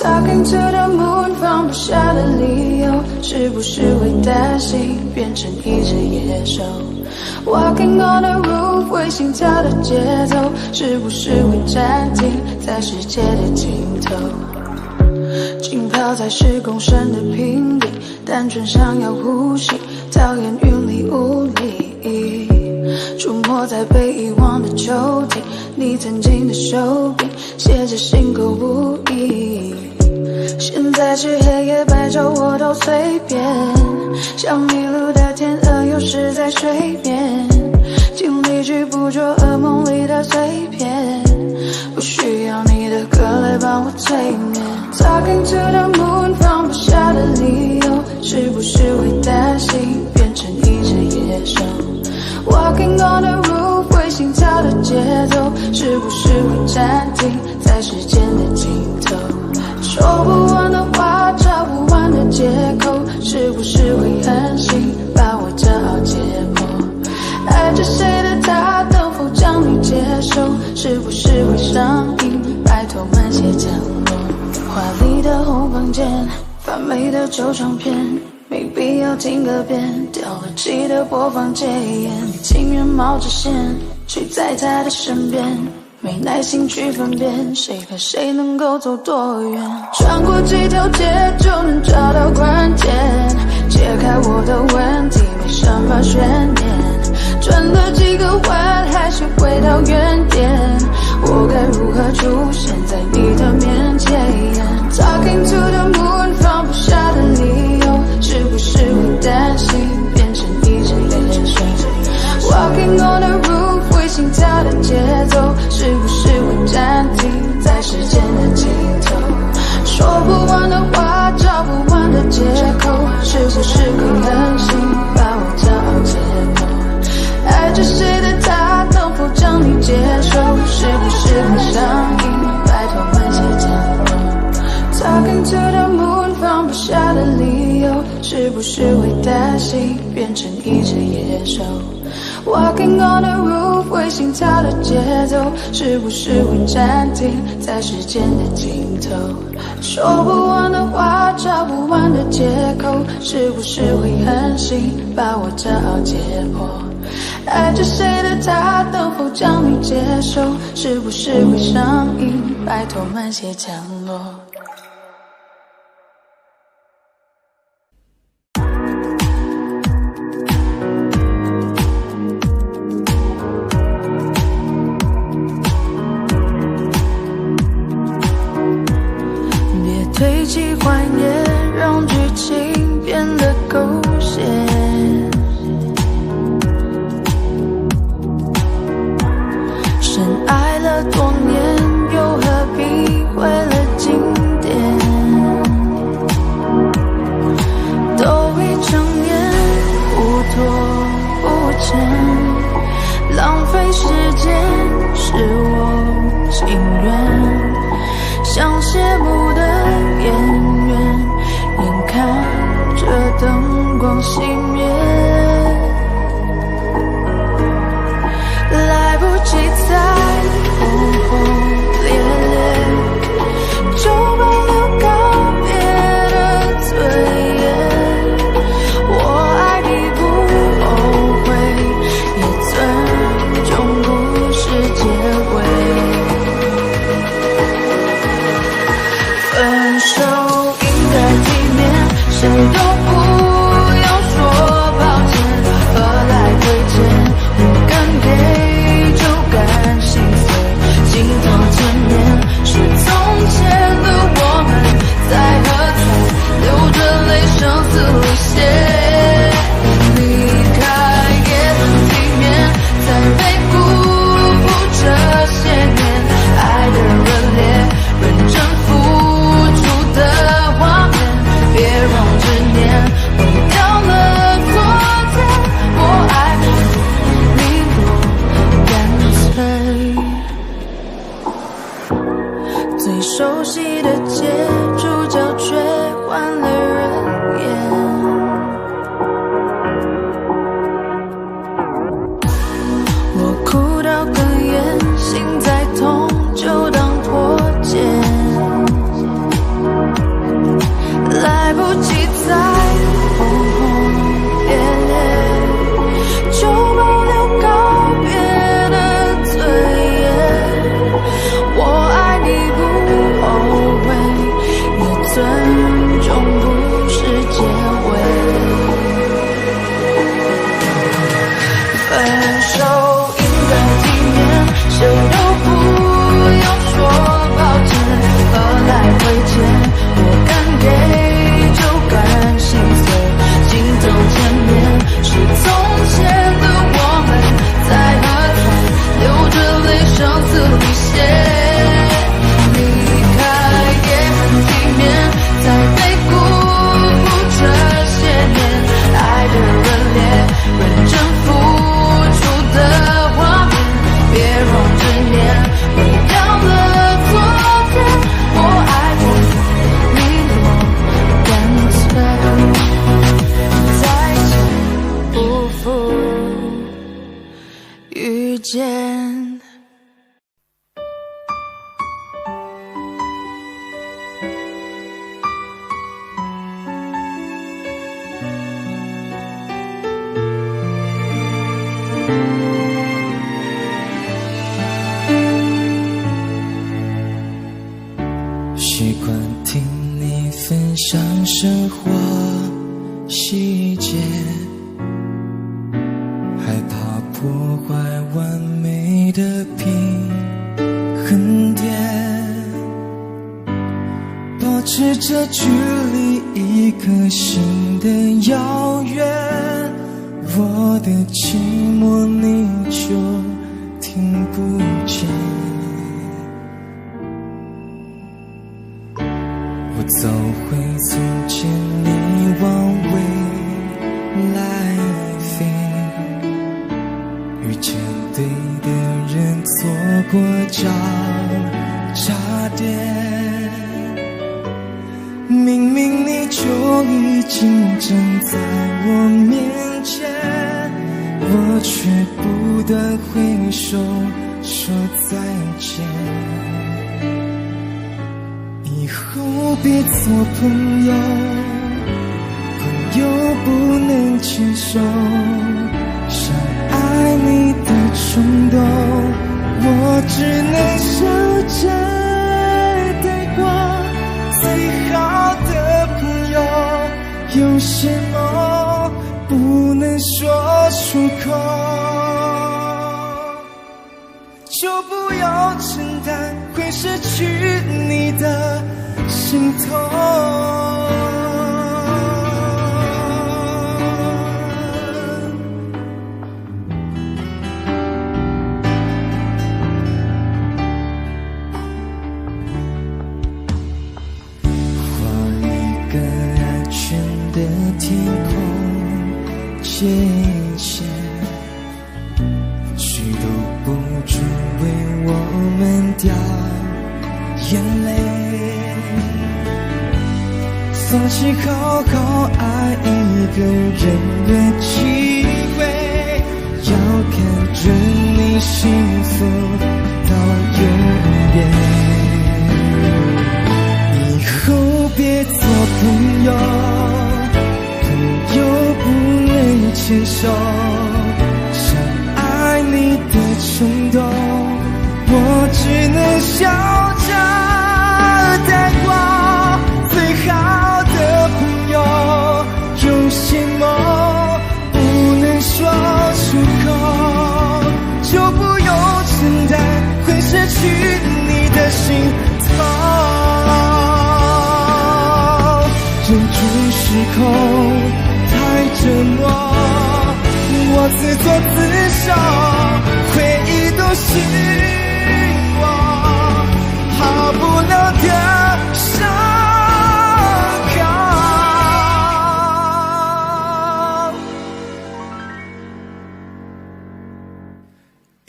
Talking to the moon， 放不下的理由，是不是会担心变成一只野兽 ？Walking on the roof， 为心跳的节奏，是不是会暂停在世界的尽头？浸泡在10公升的瓶底，单纯想要呼吸，讨厌云里雾里。出没在被遗忘的抽屉，你曾经的手笔，写着心口不一。现在是黑夜白昼我都随便，像迷路的天鹅有时在水面，尽力去捕捉噩梦里的碎片，不需要你的歌来帮我催眠。Talking to the moon， 放不下的理由，是不是会担心变成一只野兽？ Walking on the roof， 为心跳的节奏，是不是会暂停在时间的尽头？说不完的话，找不完的借口，是不是会狠心把我骄傲解剖？爱着谁的他，能否将你接受？是不是会上瘾？拜托慢些降落。华丽的红房间，完美的旧唱片。 没必要听个遍，掉了记得播放戒烟。你情愿冒着险，睡在他的身边，没耐心去分辨谁和谁能够走多远。穿过几条街就能找到关键，解开我的问题，没什么悬念。转了几个弯，还是回到原点。我该如何出现在你的面前 ？Talking to the moon， 放不下的理由。 是不是会担心变成一只野兽 ？Walking on the roof， 为心跳的节奏，是不是会暂停在时间的尽头？说不完的话，找不完的借口，是不是会狠心把我骄傲解剖？爱着谁的他，能否将你接受？是不是会上瘾？拜托慢些降落。Talking to the moon， 放不下的理由。 是不是会担心变成一只野兽 ？Walking on the roof， 为心跳的节奏，是不是会暂停在时间的尽头？说不完的话，找不完的借口，是不是会狠心把我骄傲解剖？爱着谁的他，能否将你接受？是不是会上瘾？拜托慢些降落。堆积怀念，让剧情变得狗血。间是我情愿，像谢幕的演员，眼看着灯光熄灭，来不及再轰轰烈烈，就保留告别的尊严。我爱你不后悔，也尊重不是结尾。分手应该体面，谁都不要说抱歉，何来亏欠？我敢给就敢心碎，心头前面是从前的我们，在喝彩，流着泪声嘶力竭。离开也很体面，才没辜负这些年爱的热烈，认真付出的画面，别让执念毁掉了昨天。我爱你我干脆，最熟悉的街，主角却换了人演。我哭到哽咽，心再痛就当破茧，来不及再轰轰烈烈，就保留告别的尊严。我爱你不后悔，也尊重不是结尾。分手应该体面，谁都不要说抱歉，何来亏欠？我敢给就敢心碎，心头前面是从前的我们，在喝彩，流着泪声嘶力竭。离开也很体面，才没辜负这些年爱的热烈，认真付出的画面，别让执念毁掉了昨天。我爱你我干脆，再见不负遇见。习惯听你分享生活细节，害怕破坏完美的平衡点，保持着距离一颗心的遥远，我的寂寞你就听不见。我走回从前，你往未来飞，遇见对的人，错过交叉点。明明你就已经站在我面前，我却不断挥手说再见。以后别做朋友，朋友不能牵手，想爱你的冲动，我只能笑着带过。最好的朋友，有些梦不能说出口，就不要承担会失去你的心痛。天空界限，许多不掉眼泪，放弃好好爱一个人的机会，要看着你幸福到永远。以后别做朋友，朋友不能牵手，想爱你的冲动，我只能笑着带过。最好的朋友有些梦不能说出口，就不用承担会失去你的心痛。忍住失控太折磨，我自作自受，回忆都是我好不了的伤口。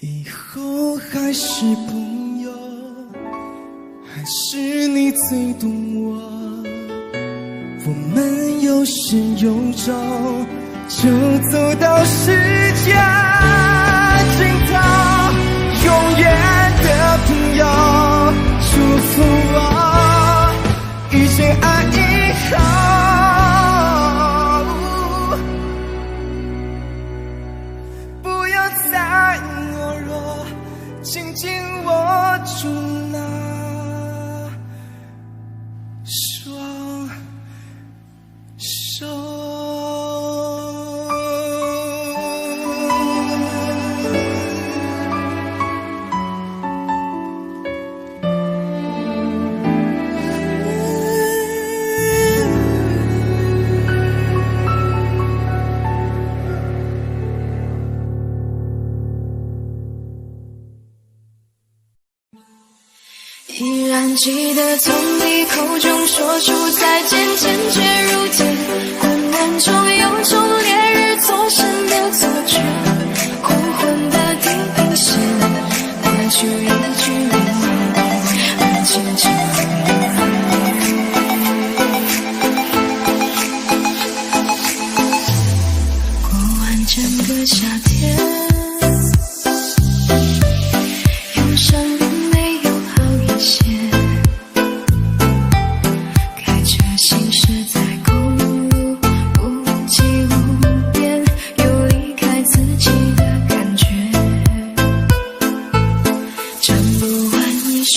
以后还是朋友，还是你最懂我，我们有始有终，就走到世界尽头。永远的朋友，祝福我遇见爱以后，不要再懦弱，紧紧握住那双手。依然记得从你口中说出再见，坚决如铁。昏暗中有种烈日灼身的错觉，黄昏的地平线，那句一句绵绵，安静成过完整个夏天，忧伤手